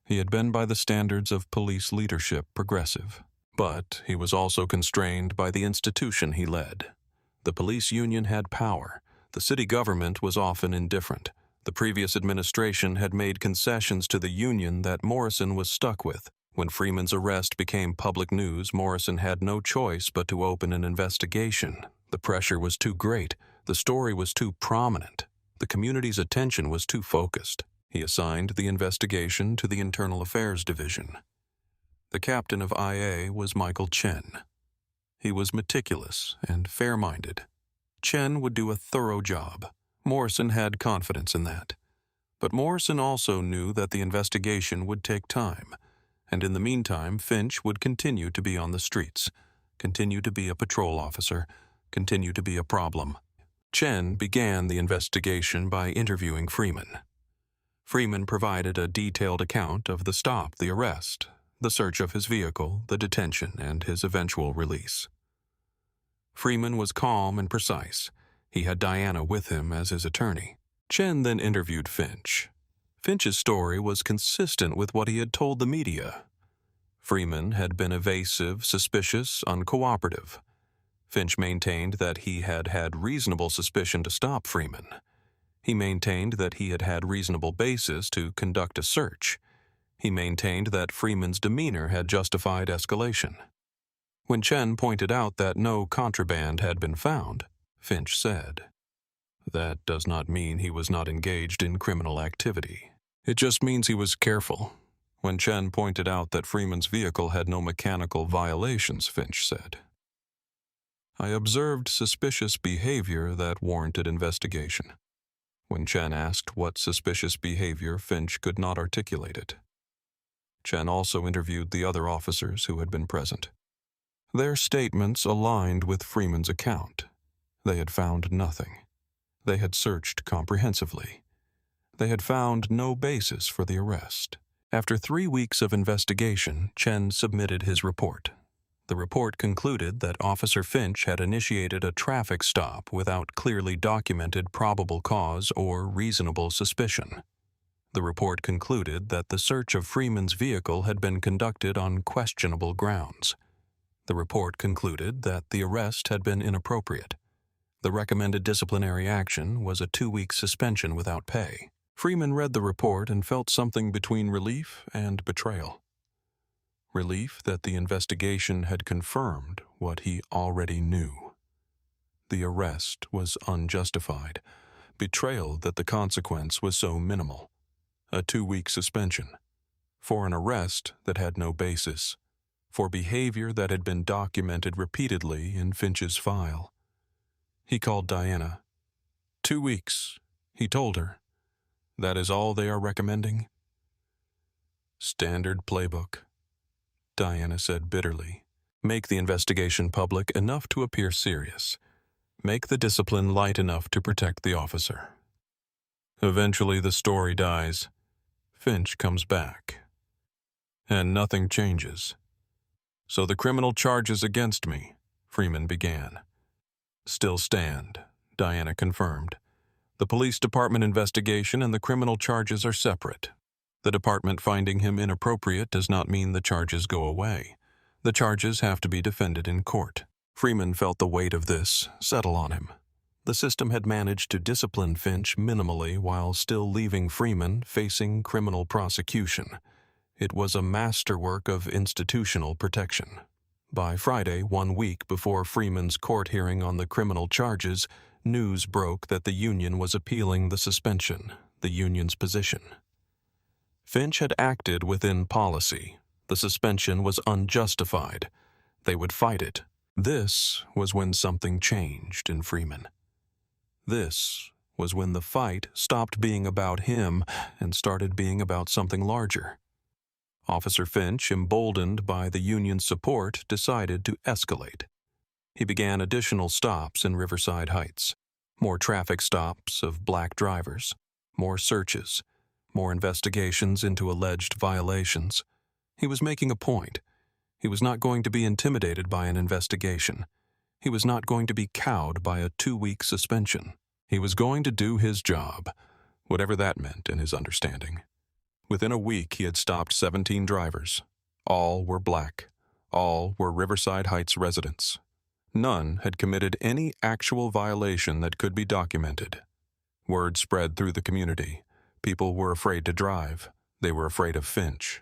He had been, by the standards of police leadership, progressive. But he was also constrained by the institution he led. The police union had power. The city government was often indifferent. The previous administration had made concessions to the union that Morrison was stuck with. When Freeman's arrest became public news, Morrison had no choice but to open an investigation. The pressure was too great. The story was too prominent. The community's attention was too focused. He assigned the investigation to the Internal Affairs Division. The captain of IA was Michael Chen. He was meticulous and fair-minded. Chen would do a thorough job. Morrison had confidence in that. But Morrison also knew that the investigation would take time, and in the meantime, Finch would continue to be on the streets, continue to be a patrol officer, continue to be a problem. Chen began the investigation by interviewing Freeman. Freeman provided a detailed account of the stop, the arrest, the search of his vehicle, the detention, and his eventual release. Freeman was calm and precise. He had Diana with him as his attorney. Chen then interviewed Finch. Finch's story was consistent with what he had told the media. Freeman had been evasive, suspicious, uncooperative. Finch maintained that he had had reasonable suspicion to stop Freeman. He maintained that he had had reasonable basis to conduct a search. He maintained that Freeman's demeanor had justified escalation. When Chen pointed out that no contraband had been found, Finch said, "That does not mean he was not engaged in criminal activity. It just means he was careful." When Chen pointed out that Freeman's vehicle had no mechanical violations, Finch said, "I observed suspicious behavior that warranted investigation." When Chen asked what suspicious behavior, Finch could not articulate it. Chen also interviewed the other officers who had been present. Their statements aligned with Freeman's account. They had found nothing. They had searched comprehensively. They had found no basis for the arrest. After 3 weeks of investigation, Chen submitted his report. The report concluded that Officer Finch had initiated a traffic stop without clearly documented probable cause or reasonable suspicion. The report concluded that the search of Freeman's vehicle had been conducted on questionable grounds. The report concluded that the arrest had been inappropriate. The recommended disciplinary action was a 2-week suspension without pay. Freeman read the report and felt something between relief and betrayal. Relief that the investigation had confirmed what he already knew. The arrest was unjustified. Betrayal that the consequence was so minimal. A 2-week suspension. For an arrest that had no basis. For behavior that had been documented repeatedly in Finch's file. He called Diana. 2 weeks, he told her. That is all they are recommending? Standard playbook, Diana said bitterly. Make the investigation public enough to appear serious. Make the discipline light enough to protect the officer. Eventually the story dies. Finch comes back. And nothing changes. So the criminal charges against me, Freeman began. Still stand, Diana confirmed. The police department investigation and the criminal charges are separate. The department finding him inappropriate does not mean the charges go away. The charges have to be defended in court. Freeman felt the weight of this settle on him. The system had managed to discipline Finch minimally while still leaving Freeman facing criminal prosecution. It was a masterwork of institutional protection. By Friday, 1 week before Freeman's court hearing on the criminal charges, news broke that the union was appealing the suspension, the union's position. Finch had acted within policy. The suspension was unjustified. They would fight it. This was when something changed in Freeman. This was when the fight stopped being about him and started being about something larger. Officer Finch, emboldened by the union's support, decided to escalate. He began additional stops in Riverside Heights. More traffic stops of black drivers. More searches. More investigations into alleged violations. He was making a point. He was not going to be intimidated by an investigation. He was not going to be cowed by a 2-week suspension. He was going to do his job, whatever that meant in his understanding. Within a week, he had stopped 17 drivers. All were black. All were Riverside Heights residents. None had committed any actual violation that could be documented. Word spread through the community. People were afraid to drive. They were afraid of Finch.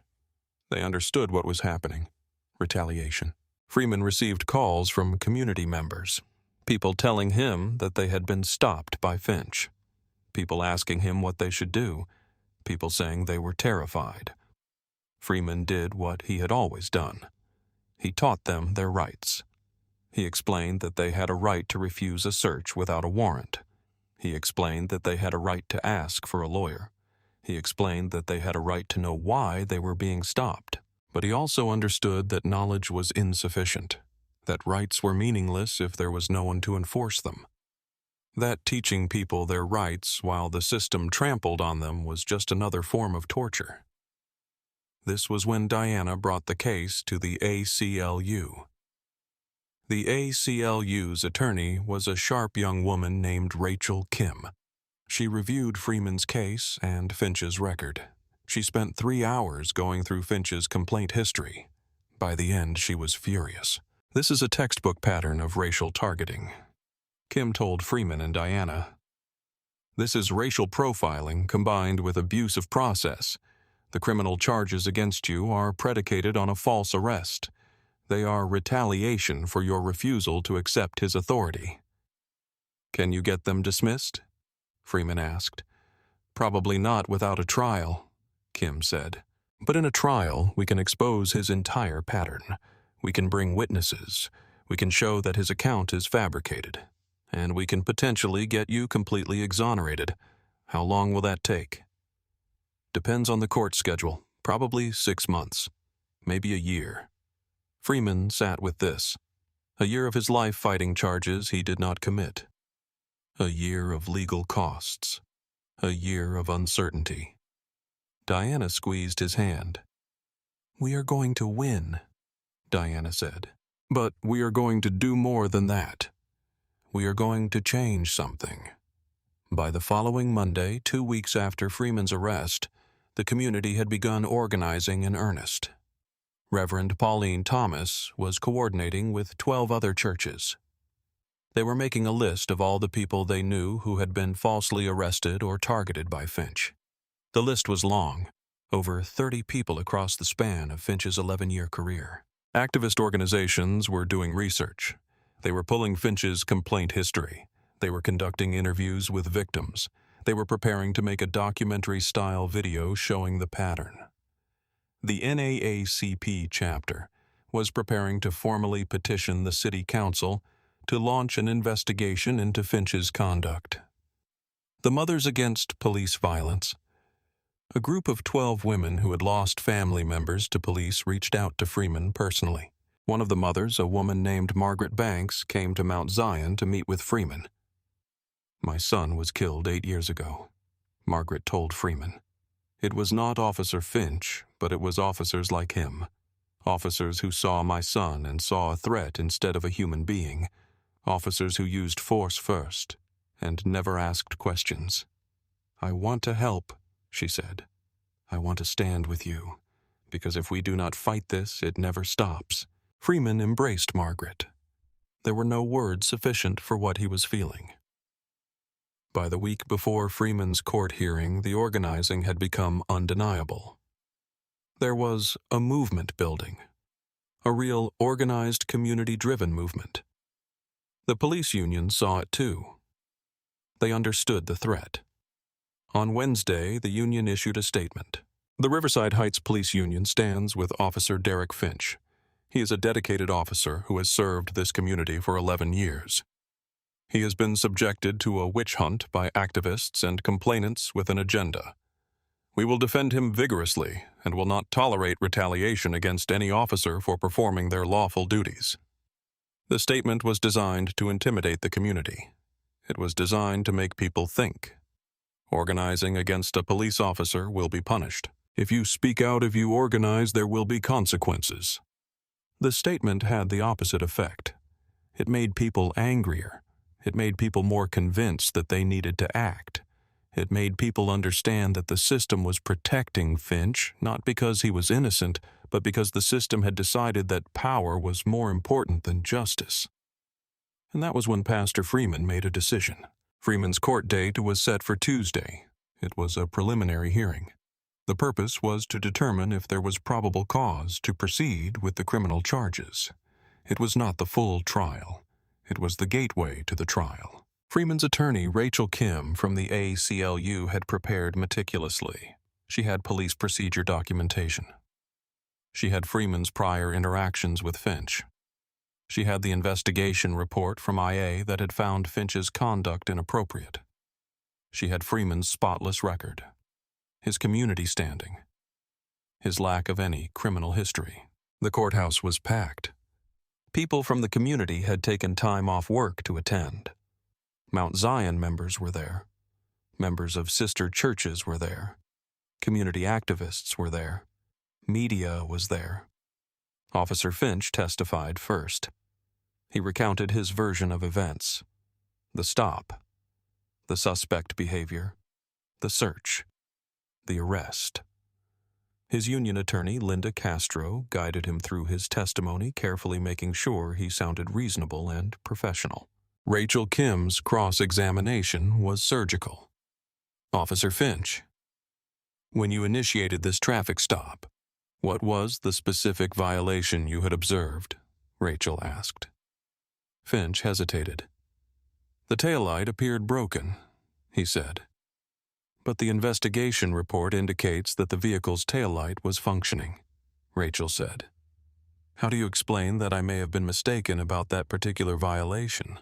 They understood what was happening. Retaliation. Freeman received calls from community members. People telling him that they had been stopped by Finch. People asking him what they should do. People saying they were terrified. Freeman did what he had always done. He taught them their rights. He explained that they had a right to refuse a search without a warrant. He explained that they had a right to ask for a lawyer. He explained that they had a right to know why they were being stopped. But he also understood that knowledge was insufficient, that rights were meaningless if there was no one to enforce them. That teaching people their rights while the system trampled on them was just another form of torture. This was when Diana brought the case to the ACLU. The ACLU's attorney was a sharp young woman named Rachel Kim. She reviewed Freeman's case and Finch's record. She spent 3 hours going through Finch's complaint history. By the end, she was furious. This is a textbook pattern of racial targeting. Kim told Freeman and Diana, "This is racial profiling combined with abuse of process. The criminal charges against you are predicated on a false arrest. They are retaliation for your refusal to accept his authority." "Can you get them dismissed?" Freeman asked. "Probably not without a trial," Kim said. "But in a trial, we can expose his entire pattern. We can bring witnesses. We can show that his account is fabricated. And we can potentially get you completely exonerated. How long will that take?" "Depends on the court schedule. Probably 6 months. Maybe a year." Freeman sat with this. A year of his life fighting charges he did not commit. A year of legal costs. A year of uncertainty. Diana squeezed his hand. "We are going to win," Diana said. "But we are going to do more than that. We are going to change something." By the following Monday, 2 weeks after Freeman's arrest, the community had begun organizing in earnest. Reverend Pauline Thomas was coordinating with 12 other churches. They were making a list of all the people they knew who had been falsely arrested or targeted by Finch. The list was long, over 30 people across the span of Finch's 11-year career. Activist organizations were doing research. They were pulling Finch's complaint history. They were conducting interviews with victims. They were preparing to make a documentary-style video showing the pattern. The NAACP chapter was preparing to formally petition the city council to launch an investigation into Finch's conduct. The Mothers Against Police Violence. A group of 12 women who had lost family members to police reached out to Freeman personally. One of the mothers, a woman named Margaret Banks, came to Mount Zion to meet with Freeman. "My son was killed 8 years ago," Margaret told Freeman. "It was not Officer Finch, but it was officers like him. Officers who saw my son and saw a threat instead of a human being. Officers who used force first and never asked questions. I want to help," she said. "I want to stand with you, because if we do not fight this, it never stops." Freeman embraced Margaret. There were no words sufficient for what he was feeling. By the week before Freeman's court hearing, the organizing had become undeniable. There was a movement building, a real organized, community-driven movement. The police union saw it too. They understood the threat. On Wednesday, the union issued a statement. The Riverside Heights Police Union stands with Officer Derek Finch. He is a dedicated officer who has served this community for 11 years. He has been subjected to a witch hunt by activists and complainants with an agenda. We will defend him vigorously and will not tolerate retaliation against any officer for performing their lawful duties. The statement was designed to intimidate the community. It was designed to make people think. Organizing against a police officer will be punished. If you speak out, if you organize, there will be consequences. The statement had the opposite effect. It made people angrier. It made people more convinced that they needed to act. It made people understand that the system was protecting Finch, not because he was innocent, but because the system had decided that power was more important than justice. And that was when Pastor Freeman made a decision. Freeman's court date was set for Tuesday. It was a preliminary hearing. The purpose was to determine if there was probable cause to proceed with the criminal charges. It was not the full trial. It was the gateway to the trial. Freeman's attorney, Rachel Kim, from the ACLU, had prepared meticulously. She had police procedure documentation. She had Freeman's prior interactions with Finch. She had the investigation report from IA that had found Finch's conduct inappropriate. She had Freeman's spotless record, his community standing, his lack of any criminal history. The courthouse was packed. People from the community had taken time off work to attend. Mount Zion members were there. Members of sister churches were there. Community activists were there. Media was there. Officer Finch testified first. He recounted his version of events: the stop, the suspect behavior, the search, the arrest. His union attorney, Linda Castro, guided him through his testimony, carefully making sure he sounded reasonable and professional. Rachel Kim's cross-examination was surgical. "Officer Finch, when you initiated this traffic stop, what was the specific violation you had observed?" Rachel asked. Finch hesitated. "The taillight appeared broken," he said. "But the investigation report indicates that the vehicle's taillight was functioning," Rachel said. "How do you explain that I may have been mistaken about that particular violation?"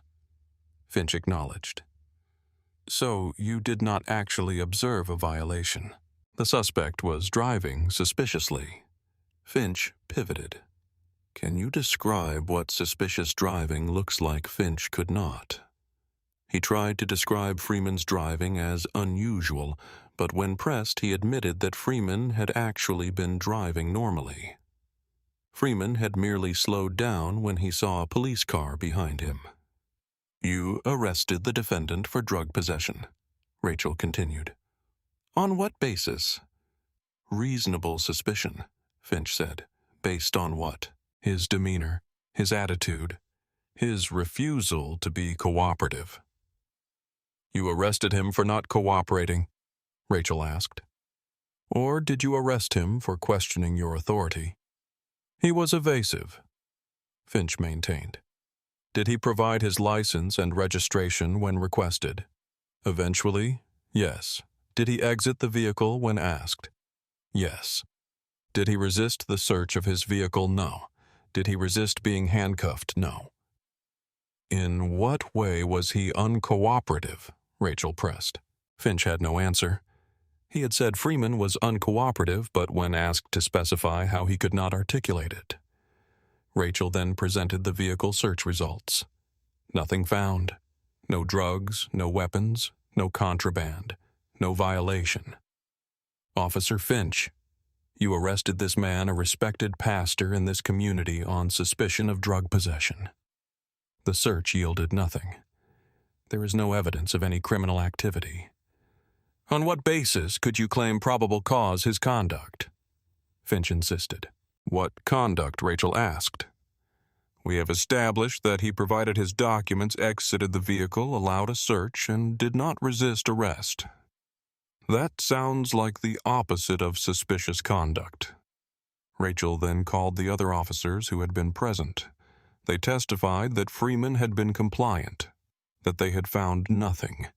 Finch acknowledged. "So you did not actually observe a violation." The suspect was driving suspiciously. Finch pivoted. "Can you describe what suspicious driving looks like?" Finch could not. He tried to describe Freeman's driving as unusual, but when pressed, he admitted that Freeman had actually been driving normally. Freeman had merely slowed down when he saw a police car behind him. "You arrested the defendant for drug possession," Rachel continued. "On what basis?" "Reasonable suspicion," Finch said. "Based on what?" "His demeanor, his attitude, his refusal to be cooperative." "You arrested him for not cooperating?" Rachel asked. "Or did you arrest him for questioning your authority?" "He was evasive," Finch maintained. "Did he provide his license and registration when requested?" "Eventually, yes." "Did he exit the vehicle when asked?" "Yes." "Did he resist the search of his vehicle?" "No." "Did he resist being handcuffed?" "No." "In what way was he uncooperative?" Rachel pressed. Finch had no answer. He had said Freeman was uncooperative, but when asked to specify how, he could not articulate it. Rachel then presented the vehicle search results. Nothing found. No drugs, no weapons, no contraband, no violation. "Officer Finch, you arrested this man, a respected pastor in this community, on suspicion of drug possession. The search yielded nothing. There is no evidence of any criminal activity. On what basis could you claim probable cause his conduct?" Finch insisted. "What conduct?" Rachel asked. "We have established that he provided his documents, exited the vehicle, allowed a search, and did not resist arrest. That sounds like the opposite of suspicious conduct." Rachel then called the other officers who had been present. They testified that Freeman had been compliant, that they had found nothing,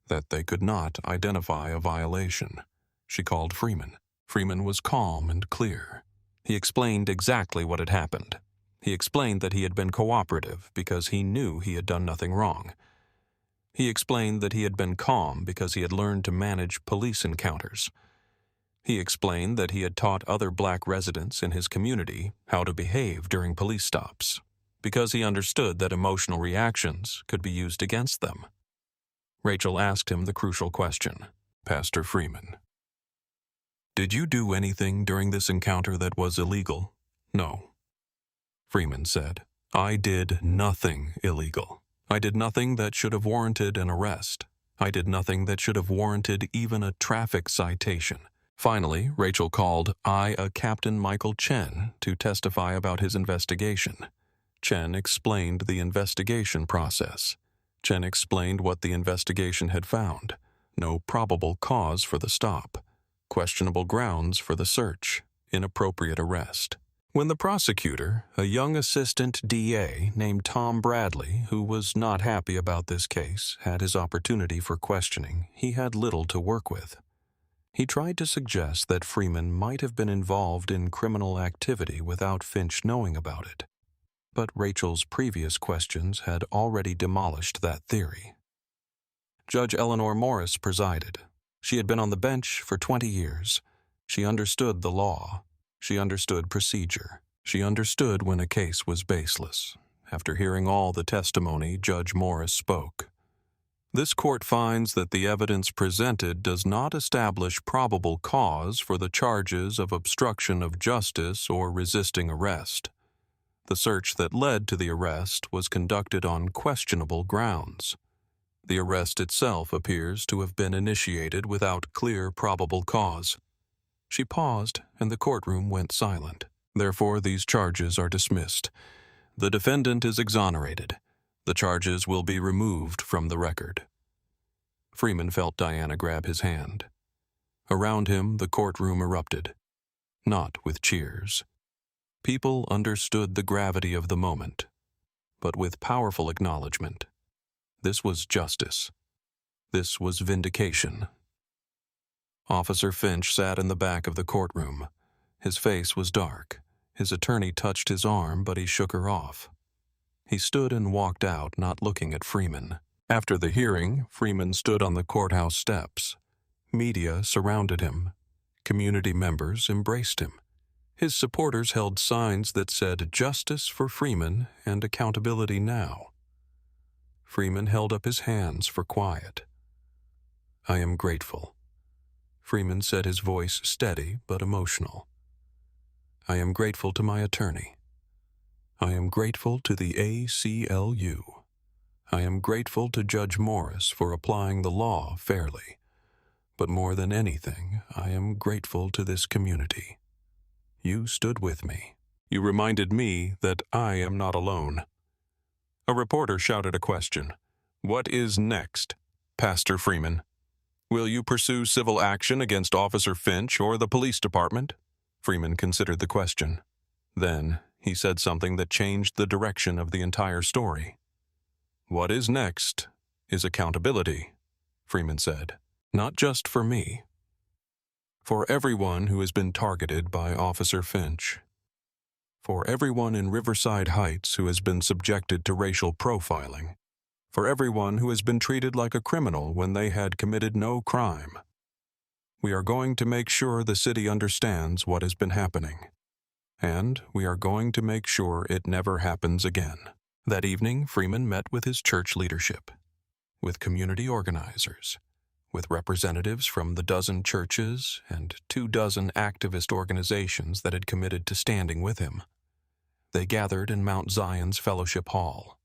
that they could not identify a violation. She called Freeman. Freeman was calm and clear. He explained exactly what had happened. He explained that he had been cooperative because he knew he had done nothing wrong. He explained that he had been calm because he had learned to manage police encounters. He explained that he had taught other black residents in his community how to behave during police stops, because he understood that emotional reactions could be used against them. Rachel asked him the crucial question. "Pastor Freeman, did you do anything during this encounter that was illegal?" "No." Freeman said, "I did nothing illegal. I did nothing that should have warranted an arrest. I did nothing that should have warranted even a traffic citation." Finally, Rachel called a Captain Michael Chen to testify about his investigation. Chen explained the investigation process. Chen explained what the investigation had found. No probable cause for the stop. Questionable grounds for the search. Inappropriate arrest. When the prosecutor, a young assistant DA named Tom Bradley, who was not happy about this case, had his opportunity for questioning, he had little to work with. He tried to suggest that Freeman might have been involved in criminal activity without Finch knowing about it. But Rachel's previous questions had already demolished that theory. Judge Eleanor Morris presided. She had been on the bench for 20 years. She understood the law. She understood procedure. She understood when a case was baseless. After hearing all the testimony, Judge Morris spoke. "This court finds that the evidence presented does not establish probable cause for the charges of obstruction of justice or resisting arrest. The search that led to the arrest was conducted on questionable grounds. The arrest itself appears to have been initiated without clear probable cause." She paused, and the courtroom went silent. "Therefore, these charges are dismissed. The defendant is exonerated. The charges will be removed from the record." Freeman felt Diana grab his hand. Around him, the courtroom erupted. Not with cheers. People understood the gravity of the moment, but with powerful acknowledgement. This was justice. This was vindication. Officer Finch sat in the back of the courtroom. His face was dark. His attorney touched his arm, but he shook her off. He stood and walked out, not looking at Freeman. After the hearing, Freeman stood on the courthouse steps. Media surrounded him. Community members embraced him. His supporters held signs that said "Justice for Freeman" and "Accountability now." Freeman held up his hands for quiet. "I am grateful." Freeman said, his voice steady but emotional. "I am grateful to my attorney. I am grateful to the ACLU. I am grateful to Judge Morris for applying the law fairly. But more than anything, I am grateful to this community. You stood with me. You reminded me that I am not alone." A reporter shouted a question. "What is next, Pastor Freeman? Will you pursue civil action against Officer Finch or the police department?" Freeman considered the question. Then he said something that changed the direction of the entire story. "What is next is accountability," Freeman said. "Not just for me. For everyone who has been targeted by Officer Finch. For everyone in Riverside Heights who has been subjected to racial profiling. For everyone who has been treated like a criminal when they had committed no crime. We are going to make sure the city understands what has been happening. And we are going to make sure it never happens again." That evening, Freeman met with his church leadership, with community organizers, with representatives from the dozen churches and 24 activist organizations that had committed to standing with him. They gathered in Mount Zion's Fellowship Hall.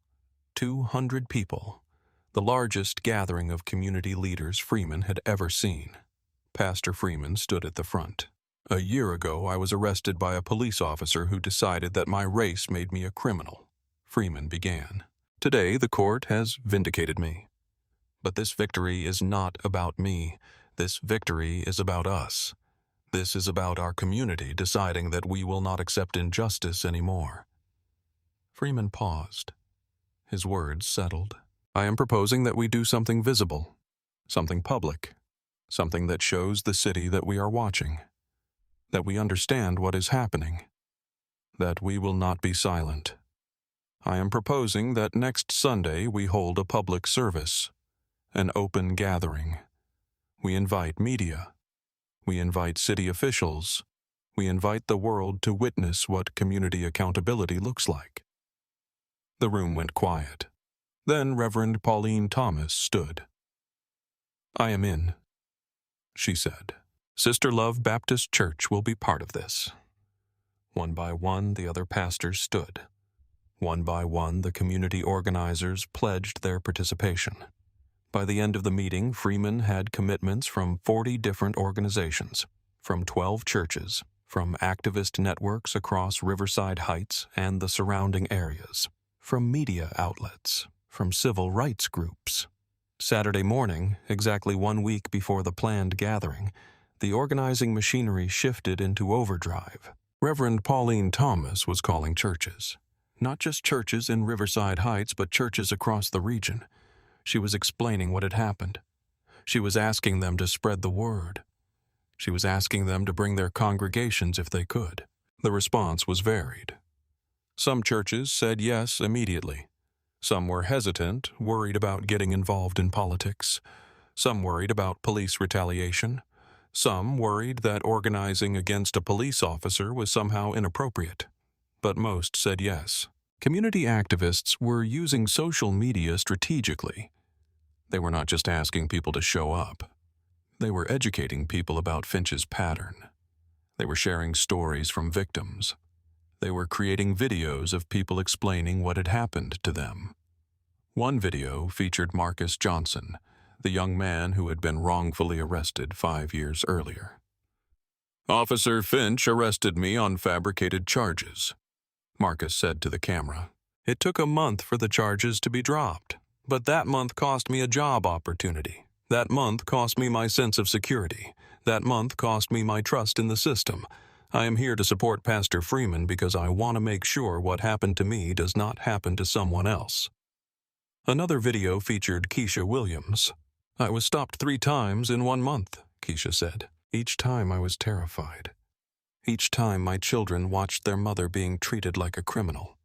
200 people, the largest gathering of community leaders Freeman had ever seen. Pastor Freeman stood at the front. "A year ago, I was arrested by a police officer who decided that my race made me a criminal," Freeman began. "Today, the court has vindicated me. But this victory is not about me. This victory is about us. This is about our community deciding that we will not accept injustice anymore." Freeman paused. His words settled. "I am proposing that we do something visible, something public, something that shows the city that we are watching, that we understand what is happening, that we will not be silent. I am proposing that next Sunday we hold a public service, an open gathering. We invite media. We invite city officials. We invite the world to witness what community accountability looks like." The room went quiet. Then Reverend Pauline Thomas stood. "I am in," she said. "Sister Love Baptist Church will be part of this." One by one, the other pastors stood. One by one, the community organizers pledged their participation. By the end of the meeting, Freeman had commitments from 40 different organizations, from 12 churches, from activist networks across Riverside Heights and the surrounding areas, from media outlets, from civil rights groups. Saturday morning, exactly 1 week before the planned gathering, the organizing machinery shifted into overdrive. Reverend Pauline Thomas was calling churches. Not just churches in Riverside Heights, but churches across the region. She was explaining what had happened. She was asking them to spread the word. She was asking them to bring their congregations if they could. The response was varied. Some churches said yes immediately. Some were hesitant, worried about getting involved in politics. Some worried about police retaliation. Some worried that organizing against a police officer was somehow inappropriate. But most said yes. Community activists were using social media strategically. They were not just asking people to show up. They were educating people about Finch's pattern. They were sharing stories from victims. They were creating videos of people explaining what had happened to them. One video featured Marcus Johnson, the young man who had been wrongfully arrested 5 years earlier. "Officer Finch arrested me on fabricated charges," Marcus said to the camera. "It took a month for the charges to be dropped. But that month cost me a job opportunity. That month cost me my sense of security. That month cost me my trust in the system. I am here to support Pastor Freeman because I want to make sure what happened to me does not happen to someone else." Another video featured Keisha Williams. "I was stopped 3 times in 1 month," Keisha said. "Each time I was terrified. Each time my children watched their mother being treated like a criminal.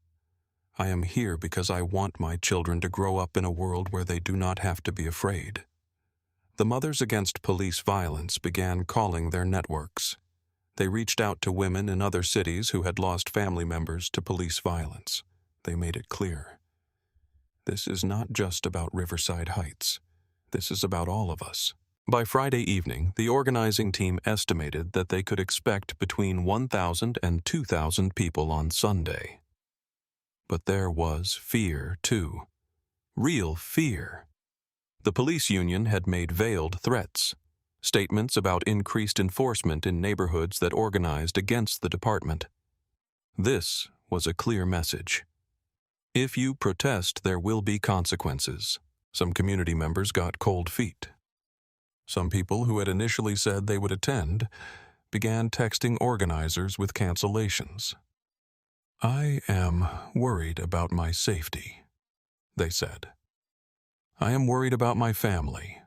I am here because I want my children to grow up in a world where they do not have to be afraid." The Mothers Against Police Violence began calling their networks. They reached out to women in other cities who had lost family members to police violence. They made it clear. This is not just about Riverside Heights. This is about all of us. By Friday evening, the organizing team estimated that they could expect between 1,000 and 2,000 people on Sunday. But there was fear, too. Real fear. The police union had made veiled threats, statements about increased enforcement in neighborhoods that organized against the department. This was a clear message. If you protest, there will be consequences. Some community members got cold feet. Some people who had initially said they would attend began texting organizers with cancellations. "I am worried about my safety," they said. "I am worried about my family.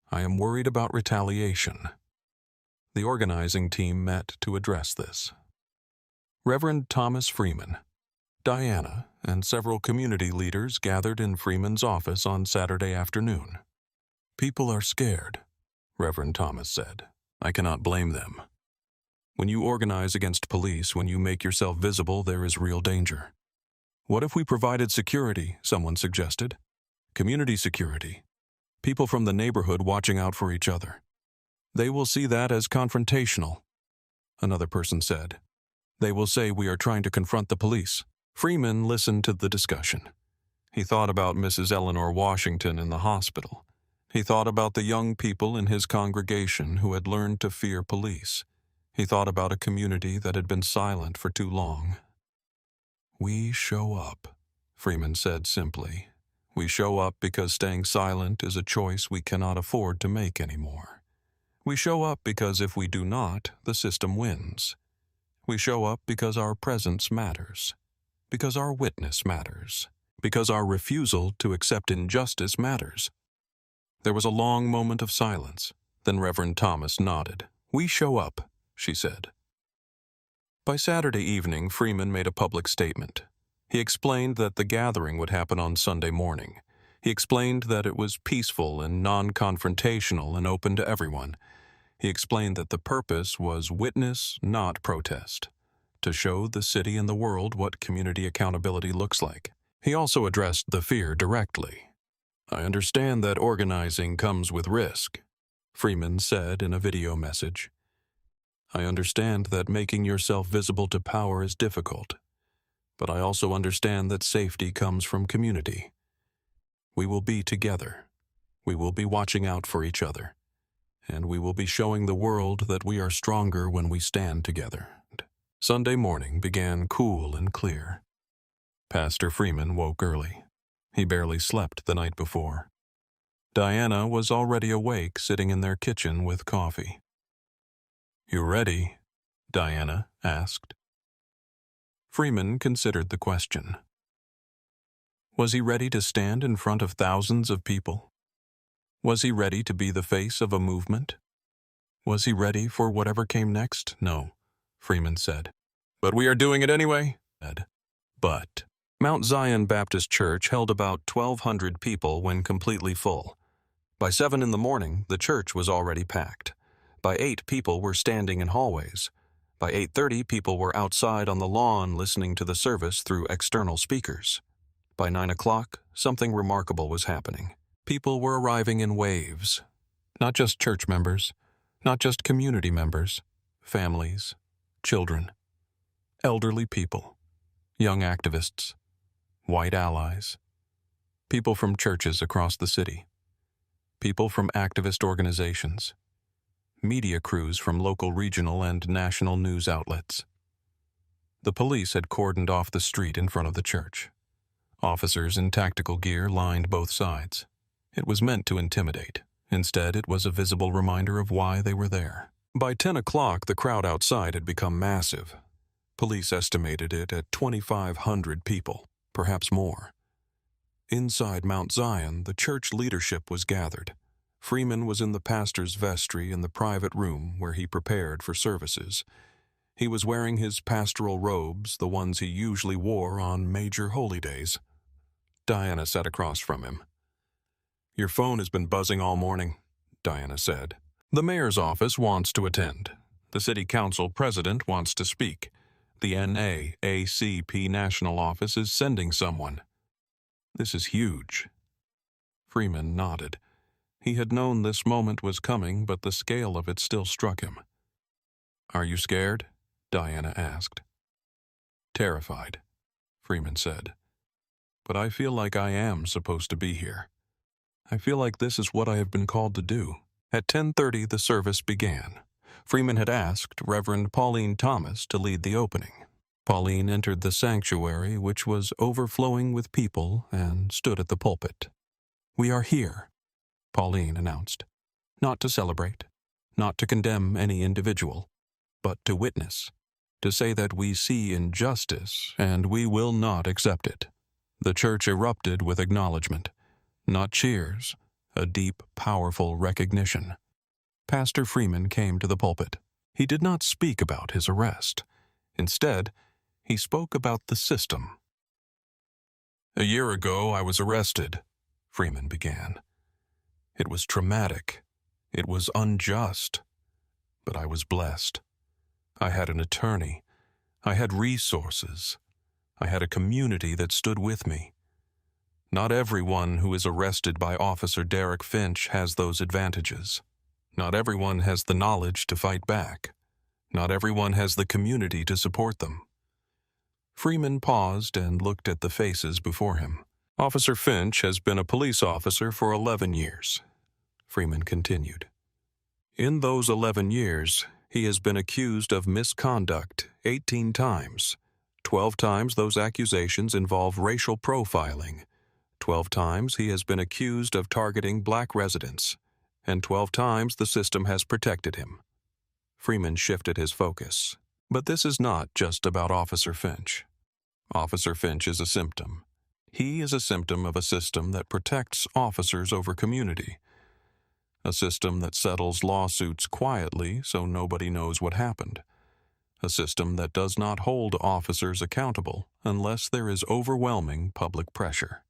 I am worried about retaliation." The organizing team met to address this. Reverend Thomas Freeman, Diana, and several community leaders gathered in Freeman's office on Saturday afternoon. "People are scared," Reverend Thomas said. "I cannot blame them. When you organize against police, when you make yourself visible, there is real danger." "What if we provided security?" someone suggested. "Community security. People from the neighborhood watching out for each other." "They will see that as confrontational," another person said. "They will say we are trying to confront the police." Freeman listened to the discussion. He thought about Mrs. Eleanor Washington in the hospital. He thought about the young people in his congregation who had learned to fear police. He thought about a community that had been silent for too long. "We show up," Freeman said simply. "We show up because staying silent is a choice we cannot afford to make anymore. We show up because if we do not, the system wins. We show up because our presence matters, because our witness matters, because our refusal to accept injustice matters." There was a long moment of silence. Then Reverend Thomas nodded. "We show up," she said. By Saturday evening, Freeman made a public statement. He explained that the gathering would happen on Sunday morning. He explained that it was peaceful and non-confrontational and open to everyone. He explained that the purpose was witness, not protest, to show the city and the world what community accountability looks like. He also addressed the fear directly. "I understand that organizing comes with risk," Freeman said in a video message. "I understand that making yourself visible to power is difficult, but I also understand that safety comes from community. We will be together. We will be watching out for each other, and we will be showing the world that we are stronger when we stand together." Sunday morning began cool and clear. Pastor Freeman woke early. He barely slept the night before. Diana was already awake, sitting in their kitchen with coffee. "You ready?" Diana asked. Freeman considered the question. Was he ready to stand in front of thousands of people? Was he ready to be the face of a movement? Was he ready for whatever came next? No, Freeman said. "But we are doing it anyway?" But Mount Zion Baptist Church held about 1,200 people when completely full. By 7 in the morning, the church was already packed. By 8, people were standing in hallways. By 8:30, people were outside on the lawn listening to the service through external speakers. By 9 o'clock, something remarkable was happening. People were arriving in waves. Not just church members, not just community members, families, children, elderly people, young activists, white allies, people from churches across the city, people from activist organizations, media crews from local, regional, and national news outlets. The police had cordoned off the street in front of the church. Officers in tactical gear lined both sides. It was meant to intimidate. Instead, it was a visible reminder of why they were there. By 10 o'clock, the crowd outside had become massive. Police estimated it at 2,500 people, perhaps more. Inside Mount Zion, the church leadership was gathered. Freeman was in the pastor's vestry in the private room where he prepared for services. He was wearing his pastoral robes, the ones he usually wore on major holy days. Diana sat across from him. "Your phone has been buzzing all morning," Diana said. "The mayor's office wants to attend. The city council president wants to speak. The NAACP national office is sending someone." This is huge. Freeman nodded. He had known this moment was coming, but the scale of it still struck him. "Are you scared?" Diana asked. "Terrified," Freeman said. "But I feel like I am supposed to be here. I feel like this is what I have been called to do." At 10:30, the service began. Freeman had asked Reverend Pauline Thomas to lead the opening. Pauline entered the sanctuary, which was overflowing with people, and stood at the pulpit. "We are here," Pauline announced, "not to celebrate, not to condemn any individual, but to witness, to say that we see injustice and we will not accept it." The church erupted with acknowledgement, not cheers, a deep, powerful recognition. Pastor Freeman came to the pulpit. He did not speak about his arrest. Instead, he spoke about the system. "A year ago, I was arrested," Freeman began. "It was traumatic. It was unjust. But I was blessed. I had an attorney. I had resources. I had a community that stood with me. Not everyone who is arrested by Officer Derek Finch has those advantages. Not everyone has the knowledge to fight back. Not everyone has the community to support them." Freeman paused and looked at the faces before him. "Officer Finch has been a police officer for 11 years, Freeman continued. "In those 11 years, he has been accused of misconduct 18 times. 12 times those accusations involve racial profiling. 12 times he has been accused of targeting black residents, and 12 times the system has protected him." Freeman shifted his focus. "But this is not just about Officer Finch. Officer Finch is a symptom. He is a symptom of a system that protects officers over community. A system that settles lawsuits quietly so nobody knows what happened. A system that does not hold officers accountable unless there is overwhelming public pressure.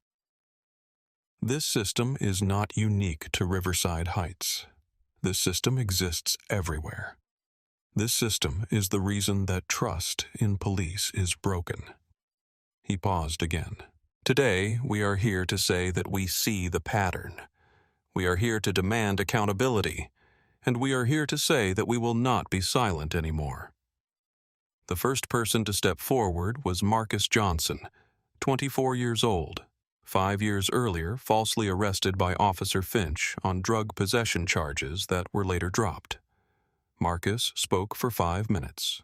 This system is not unique to Riverside Heights. This system exists everywhere. This system is the reason that trust in police is broken." He paused again. "Today, we are here to say that we see the pattern. We are here to demand accountability, and we are here to say that we will not be silent anymore." The first person to step forward was Marcus Johnson, 24 years old, 5 years earlier falsely arrested by Officer Finch on drug possession charges that were later dropped. Marcus spoke for 5 minutes.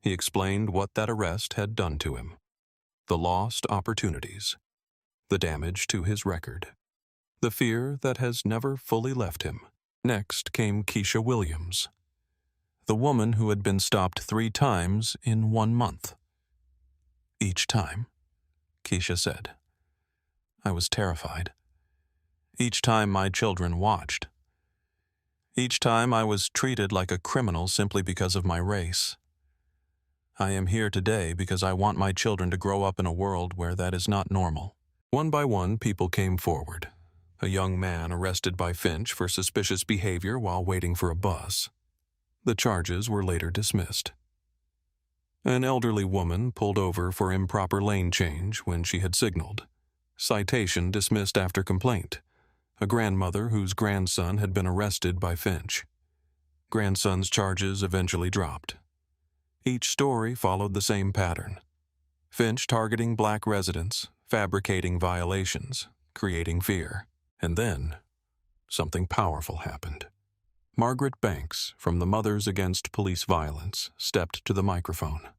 He explained what that arrest had done to him. The lost opportunities. The damage to his record. The fear that has never fully left him. Next came Keisha Williams, the woman who had been stopped 3 times in 1 month. "Each time," Keisha said, "I was terrified. Each time my children watched. Each time I was treated like a criminal simply because of my race. I am here today because I want my children to grow up in a world where that is not normal." One by one, people came forward. A young man arrested by Finch for suspicious behavior while waiting for a bus. The charges were later dismissed. An elderly woman pulled over for improper lane change when she had signaled. Citation dismissed after complaint. A grandmother whose grandson had been arrested by Finch. Grandson's charges eventually dropped. Each story followed the same pattern. Finch targeting black residents, fabricating violations, creating fear. And then, something powerful happened. Margaret Banks, from the Mothers Against Police Violence, stepped to the microphone.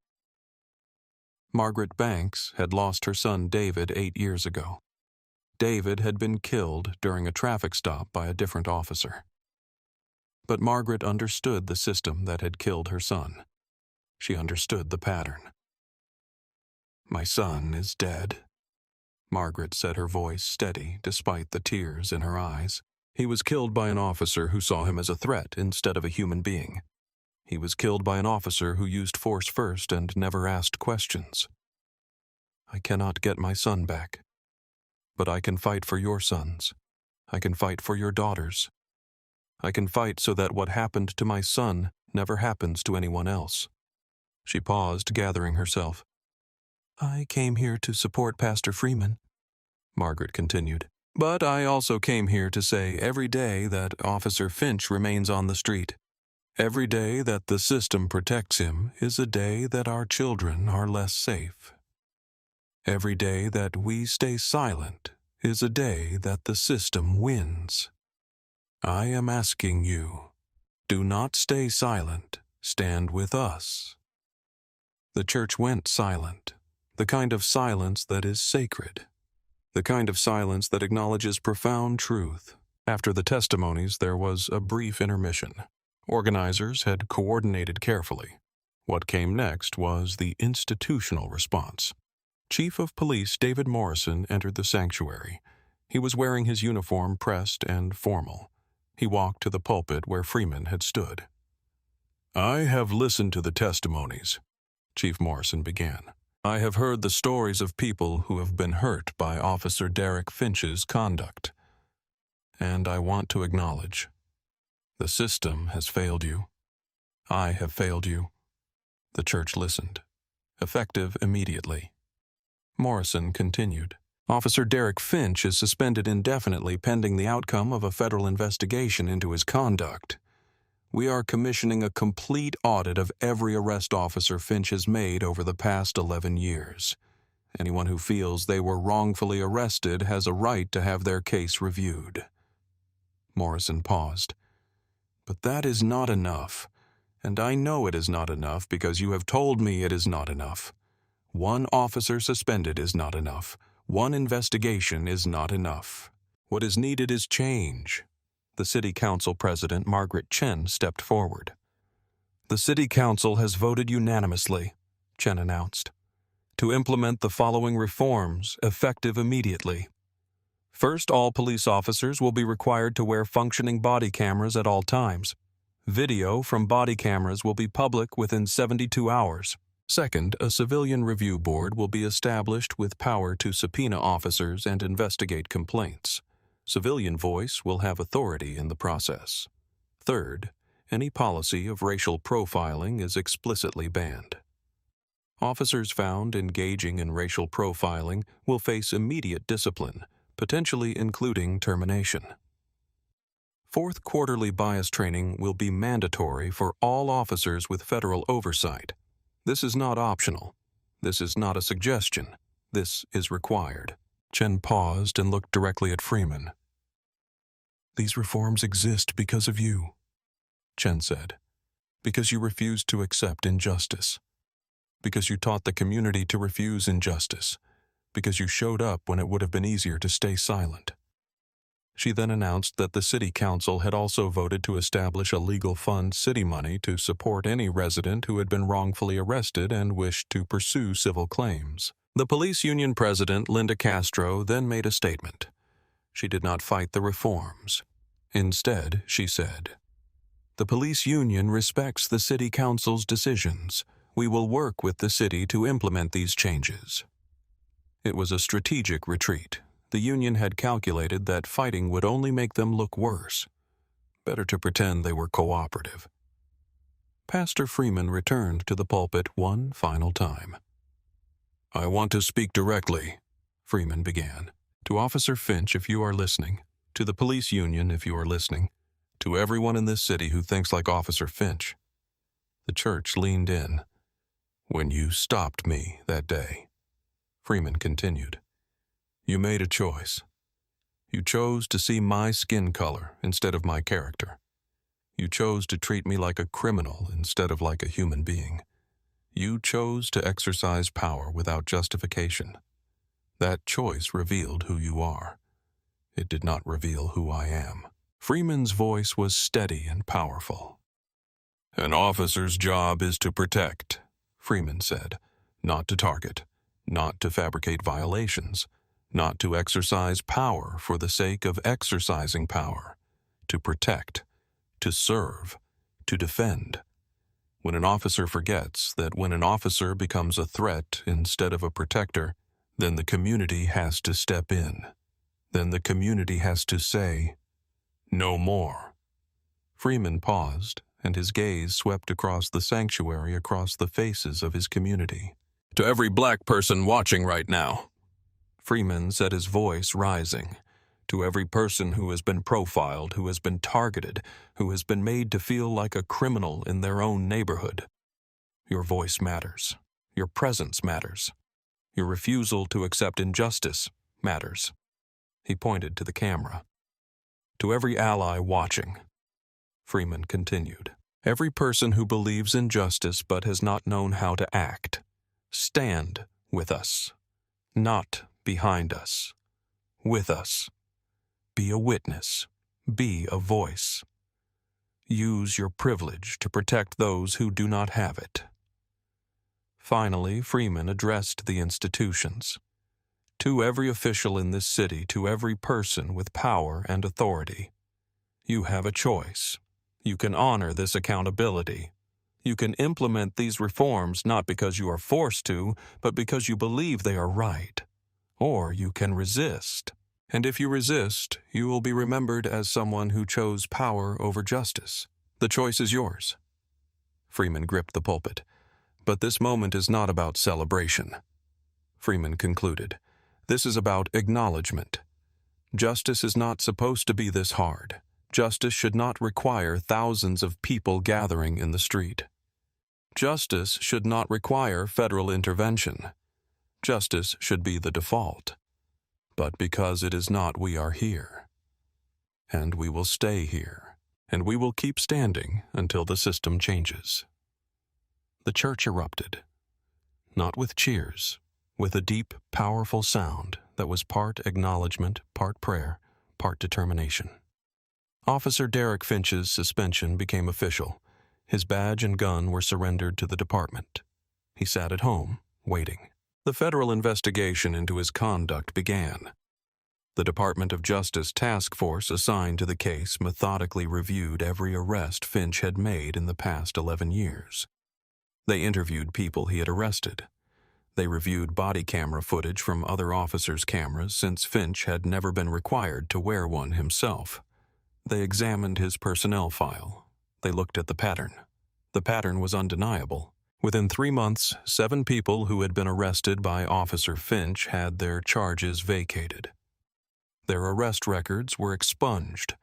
Margaret Banks had lost her son David 8 years ago. David had been killed during a traffic stop by a different officer. But Margaret understood the system that had killed her son. She understood the pattern. "My son is dead," Margaret said, her voice steady despite the tears in her eyes. "He was killed by an officer who saw him as a threat instead of a human being. He was killed by an officer who used force first and never asked questions. I cannot get my son back. But I can fight for your sons. I can fight for your daughters. I can fight so that what happened to my son never happens to anyone else." She paused, gathering herself. "I came here to support Pastor Freeman. Margaret continued. But I also came here to say every day that Officer Finch remains on the street, every day that the system protects him is a day that our children are less safe. Every day that we stay silent is a day that the system wins. I am asking you, do not stay silent, stand with us. The church went silent, the kind of silence that is sacred, the kind of silence that acknowledges profound truth. After the testimonies, there was a brief intermission. Organizers had coordinated carefully. What came next was the institutional response. Chief of Police David Morrison entered the sanctuary. He was wearing his uniform pressed and formal. He walked to the pulpit where Freeman had stood. I have listened to the testimonies, Chief Morrison began. I have heard the stories of people who have been hurt by Officer Derek Finch's conduct. And I want to acknowledge, the system has failed you. I have failed you. The church listened. Effective immediately. Morrison continued. Officer Derek Finch is suspended indefinitely pending the outcome of a federal investigation into his conduct. We are commissioning a complete audit of every arrest Officer Finch has made over the past 11 years. Anyone who feels they were wrongfully arrested has a right to have their case reviewed. Morrison paused. But that is not enough, and I know it is not enough because you have told me it is not enough. One officer suspended is not enough. One investigation is not enough. What is needed is change. The City Council President, Margaret Chen, stepped forward. The City Council has voted unanimously, Chen announced, to implement the following reforms, effective immediately. First, all police officers will be required to wear functioning body cameras at all times. Video from body cameras will be public within 72 hours. Second, a civilian review board will be established with power to subpoena officers and investigate complaints. Civilian voice will have authority in the process. Third, any policy of racial profiling is explicitly banned. Officers found engaging in racial profiling will face immediate discipline, potentially including termination. Fourth, quarterly bias training will be mandatory for all officers with federal oversight. This is not optional. This is not a suggestion. This is required. Chen paused and looked directly at Freeman. These reforms exist because of you, Chen said, because you refused to accept injustice, because you taught the community to refuse injustice, because you showed up when it would have been easier to stay silent. She then announced that the City Council had also voted to establish a legal fund city money to support any resident who had been wrongfully arrested and wished to pursue civil claims. The police union president, Linda Castro, then made a statement. She did not fight the reforms. Instead, she said, "The police union respects the City Council's decisions. We will work with the city to implement these changes." It was a strategic retreat. The union had calculated that fighting would only make them look worse. Better to pretend they were cooperative. Pastor Freeman returned to the pulpit one final time. "I want to speak directly," Freeman began, "to Officer Finch if you are listening, to the police union if you are listening, to everyone in this city who thinks like Officer Finch." The church leaned in. "When you stopped me that day," Freeman continued, "you made a choice. You chose to see my skin color instead of my character. You chose to treat me like a criminal instead of like a human being. You chose to exercise power without justification. That choice revealed who you are. It did not reveal who I am." Freeman's voice was steady and powerful. "An officer's job is to protect," Freeman said, "not to target, not to fabricate violations, not to exercise power for the sake of exercising power, to protect, to serve, to defend. When an officer forgets that when an officer becomes a threat instead of a protector, then the community has to step in. Then the community has to say, 'No more.'" Freeman paused, and his gaze swept across the sanctuary, across the faces of his community. "To every black person watching right now," Freeman said, his voice rising. To every person who has been profiled, who has been targeted, who has been made to feel like a criminal in their own neighborhood. Your voice matters. Your presence matters. Your refusal to accept injustice matters. He pointed to the camera. To every ally watching, Freeman continued, every person who believes in justice but has not known how to act, stand with us, not behind us, with us. Be a witness. Be a voice. Use your privilege to protect those who do not have it. Finally, Freeman addressed the institutions. To every official in this city, to every person with power and authority, you have a choice. You can honor this accountability. You can implement these reforms not because you are forced to, but because you believe they are right. Or you can resist. And if you resist, you will be remembered as someone who chose power over justice. The choice is yours. Freeman gripped the pulpit. But this moment is not about celebration. Freeman concluded. This is about acknowledgement. Justice is not supposed to be this hard. Justice should not require thousands of people gathering in the street. Justice should not require federal intervention. Justice should be the default. But because it is not, we are here. And we will stay here. And we will keep standing until the system changes. The church erupted. Not with cheers, with a deep, powerful sound that was part acknowledgement, part prayer, part determination. Officer Derek Finch's suspension became official. His badge and gun were surrendered to the department. He sat at home, waiting. The federal investigation into his conduct began. The Department of Justice task force assigned to the case methodically reviewed every arrest Finch had made in the past 11 years. They interviewed people he had arrested. They reviewed body camera footage from other officers' cameras since Finch had never been required to wear one himself. They examined his personnel file. They looked at the pattern. The pattern was undeniable. Within 3 months, 7 people who had been arrested by Officer Finch had their charges vacated. Their arrest records were expunged.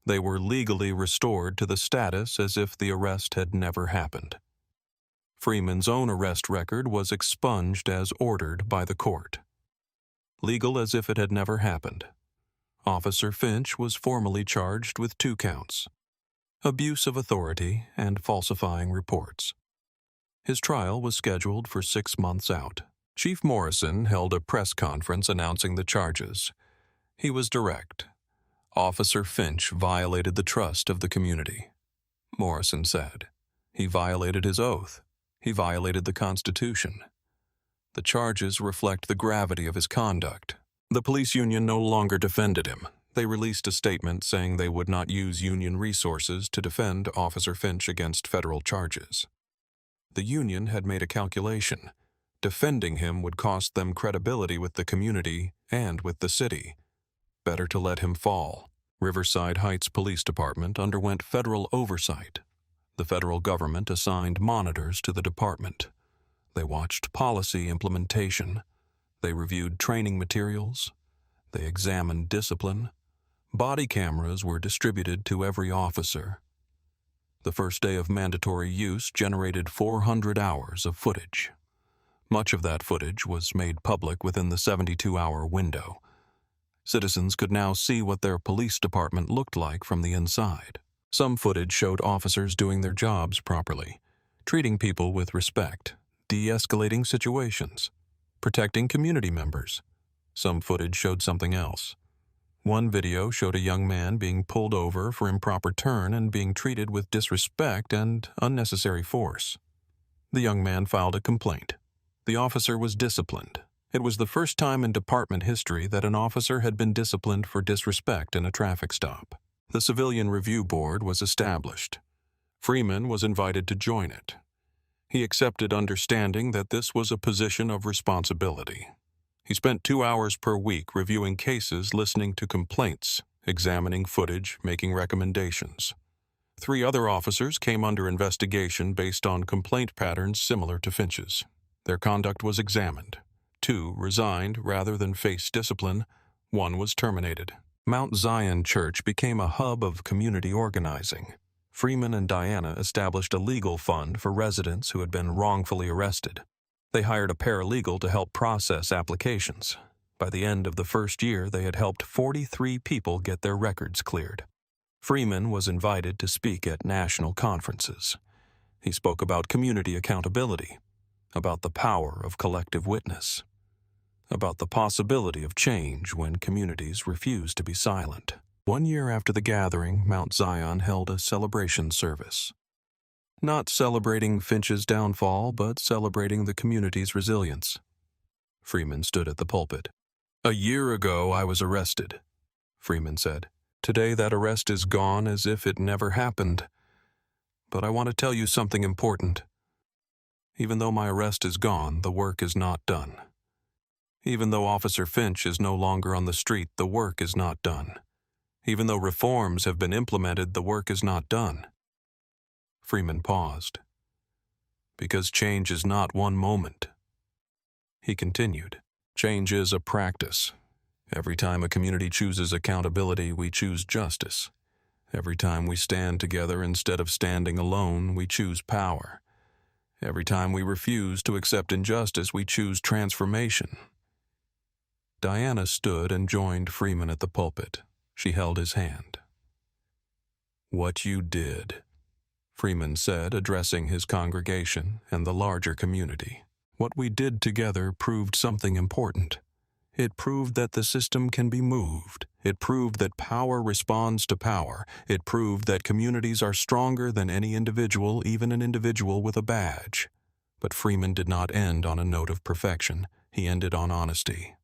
They were legally restored to the status as if the arrest had never happened. Freeman's own arrest record was expunged as ordered by the court. Legal as if it had never happened. Officer Finch was formally charged with 2 counts: abuse of authority and falsifying reports. His trial was scheduled for 6 months out. Chief Morrison held a press conference announcing the charges. He was direct. Officer Finch violated the trust of the community. Morrison said. He violated his oath. He violated the Constitution. The charges reflect the gravity of his conduct. The police union no longer defended him. They released a statement saying they would not use union resources to defend Officer Finch against federal charges. The union had made a calculation. Defending him would cost them credibility with the community and with the city. Better to let him fall. Riverside Heights Police Department underwent federal oversight. The federal government assigned monitors to the department. They watched policy implementation. They reviewed training materials. They examined discipline. Body cameras were distributed to every officer. The first day of mandatory use generated 400 hours of footage. Much of that footage was made public within the 72-hour window. Citizens could now see what their police department looked like from the inside. Some footage showed officers doing their jobs properly, treating people with respect, de-escalating situations, protecting community members. Some footage showed something else. One video showed a young man being pulled over for improper turn and being treated with disrespect and unnecessary force. The young man filed a complaint. The officer was disciplined. It was the first time in department history that an officer had been disciplined for disrespect in a traffic stop. The Civilian Review Board was established. Freeman was invited to join it. He accepted, understanding that this was a position of responsibility. He spent 2 hours per week reviewing cases, listening to complaints, examining footage, making recommendations. 3 other officers came under investigation based on complaint patterns similar to Finch's. Their conduct was examined. 2 resigned rather than face discipline. 1 was terminated. Mount Zion Church became a hub of community organizing. Freeman and Diana established a legal fund for residents who had been wrongfully arrested. They hired a paralegal to help process applications. By the end of the first year, they had helped 43 people get their records cleared. Freeman was invited to speak at national conferences. He spoke about community accountability, about the power of collective witness, about the possibility of change when communities refuse to be silent. 1 year after the gathering, Mount Zion held a celebration service. Not celebrating Finch's downfall, but celebrating the community's resilience. Freeman stood at the pulpit. "A year ago I was arrested," Freeman said. "Today that arrest is gone as if it never happened. But I want to tell you something important. Even though my arrest is gone, the work is not done. Even though Officer Finch is no longer on the street, the work is not done. Even though reforms have been implemented, the work is not done." Freeman paused. "Because change is not one moment." He continued, "Change is a practice. Every time a community chooses accountability, we choose justice. Every time we stand together instead of standing alone, we choose power. Every time we refuse to accept injustice, we choose transformation." Diana stood and joined Freeman at the pulpit. She held his hand. "What you did," Freeman said, addressing his congregation and the larger community. "What we did together proved something important. It proved that the system can be moved. It proved that power responds to power. It proved that communities are stronger than any individual, even an individual with a badge." But Freeman did not end on a note of perfection. He ended on honesty.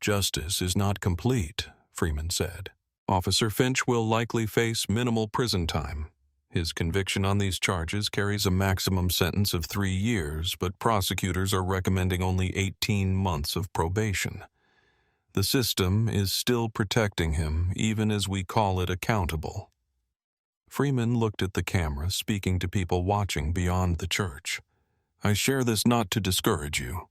"Justice is not complete," Freeman said. "Officer Finch will likely face minimal prison time. His conviction on these charges carries a maximum sentence of 3 years, but prosecutors are recommending only 18 months of probation. The system is still protecting him, even as we call it accountable." Freeman looked at the camera, speaking to people watching beyond the church. "I share this not to discourage you,"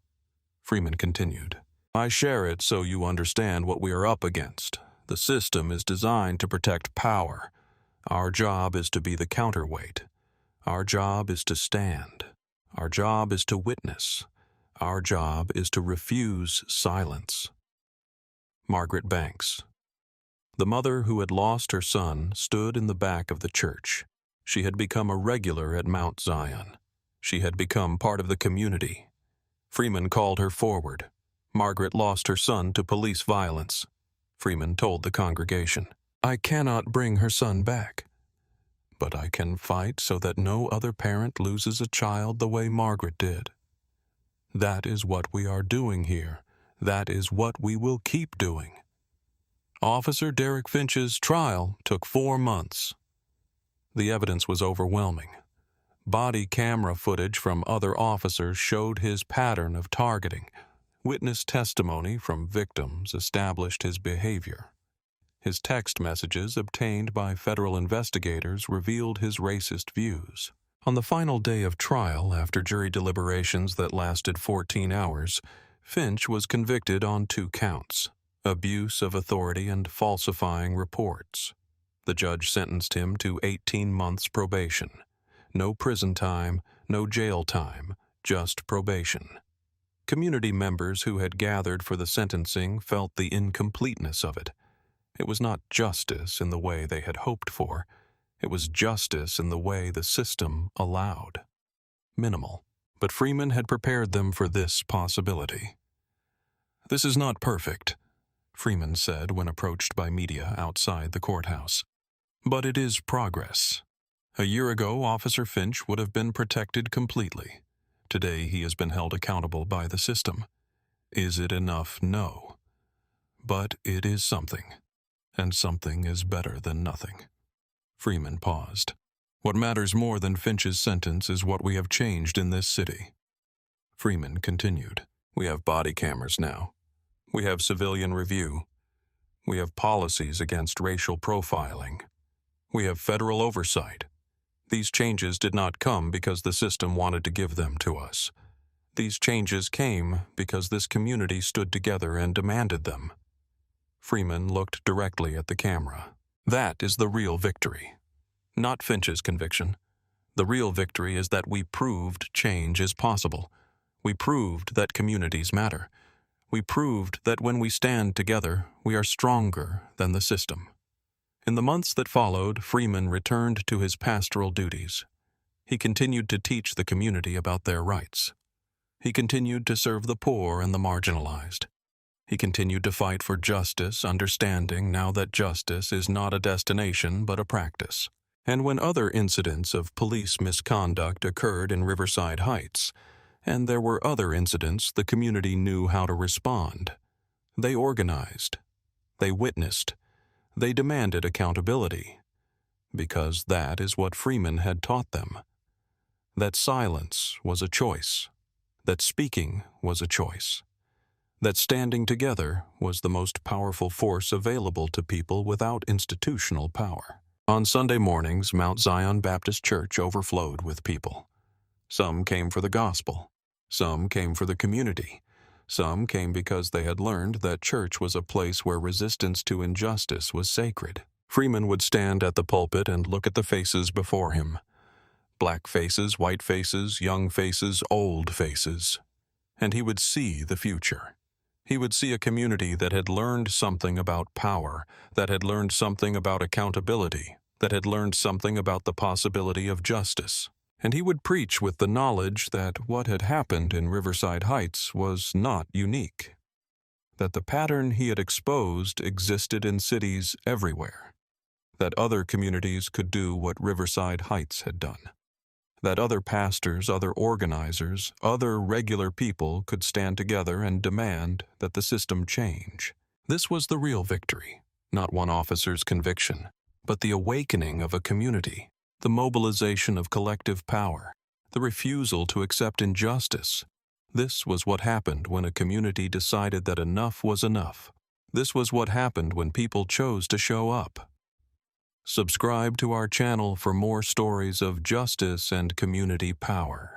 Freeman continued. "I share it so you understand what we are up against. The system is designed to protect power. Our job is to be the counterweight. Our job is to stand. Our job is to witness. Our job is to refuse silence." Margaret Banks. The mother who had lost her son stood in the back of the church. She had become a regular at Mount Zion. She had become part of the community. Freeman called her forward. Margaret lost her son to police violence. Freeman told the congregation, "I cannot bring her son back, but I can fight so that no other parent loses a child the way Margaret did. That is what we are doing here. That is what we will keep doing." Officer Derek Finch's trial took 4 months. The evidence was overwhelming. Body camera footage from other officers showed his pattern of targeting. Witness testimony from victims established his behavior. His text messages obtained by federal investigators revealed his racist views. On the final day of trial, after jury deliberations that lasted 14 hours, Finch was convicted on 2 counts: abuse of authority and falsifying reports. The judge sentenced him to 18 months probation. No prison time, no jail time, just probation. Community members who had gathered for the sentencing felt the incompleteness of it. It was not justice in the way they had hoped for. It was justice in the way the system allowed. Minimal. But Freeman had prepared them for this possibility. "This is not perfect," Freeman said when approached by media outside the courthouse. "But it is progress. A year ago, Officer Finch would have been protected completely. Today, he has been held accountable by the system. Is it enough? No. But it is something, and something is better than nothing." Freeman paused. "What matters more than Finch's sentence is what we have changed in this city." Freeman continued. "We have body cameras now. We have civilian review. We have policies against racial profiling. We have federal oversight. These changes did not come because the system wanted to give them to us. These changes came because this community stood together and demanded them. Freeman looked directly at the camera. That is the real victory. Not Finch's conviction. The real victory is that we proved change is possible. We proved that communities matter. We proved that when we stand together, we are stronger than the system. In the months that followed, Freeman returned to his pastoral duties. He continued to teach the community about their rights. He continued to serve the poor and the marginalized. He continued to fight for justice, understanding now that justice is not a destination but a practice. And when other incidents of police misconduct occurred in Riverside Heights, and there were other incidents, the community knew how to respond. They organized. They witnessed. They demanded accountability. Because that is what Freeman had taught them. That silence was a choice. That speaking was a choice. That standing together was the most powerful force available to people without institutional power. On Sunday mornings, Mount Zion Baptist Church overflowed with people. Some came for the gospel. Some came for the community. Some came because they had learned that church was a place where resistance to injustice was sacred. Freeman would stand at the pulpit and look at the faces before him. Black faces, white faces, young faces, old faces. And he would see the future. He would see a community that had learned something about power, that had learned something about accountability, that had learned something about the possibility of justice. And he would preach with the knowledge that what had happened in Riverside Heights was not unique, that the pattern he had exposed existed in cities everywhere, that other communities could do what Riverside Heights had done, that other pastors, other organizers, other regular people could stand together and demand that the system change. This was the real victory, not one officer's conviction, but the awakening of a community, the mobilization of collective power, the refusal to accept injustice. This was what happened when a community decided that enough was enough. This was what happened when people chose to show up. Subscribe to our channel for more stories of justice and community power.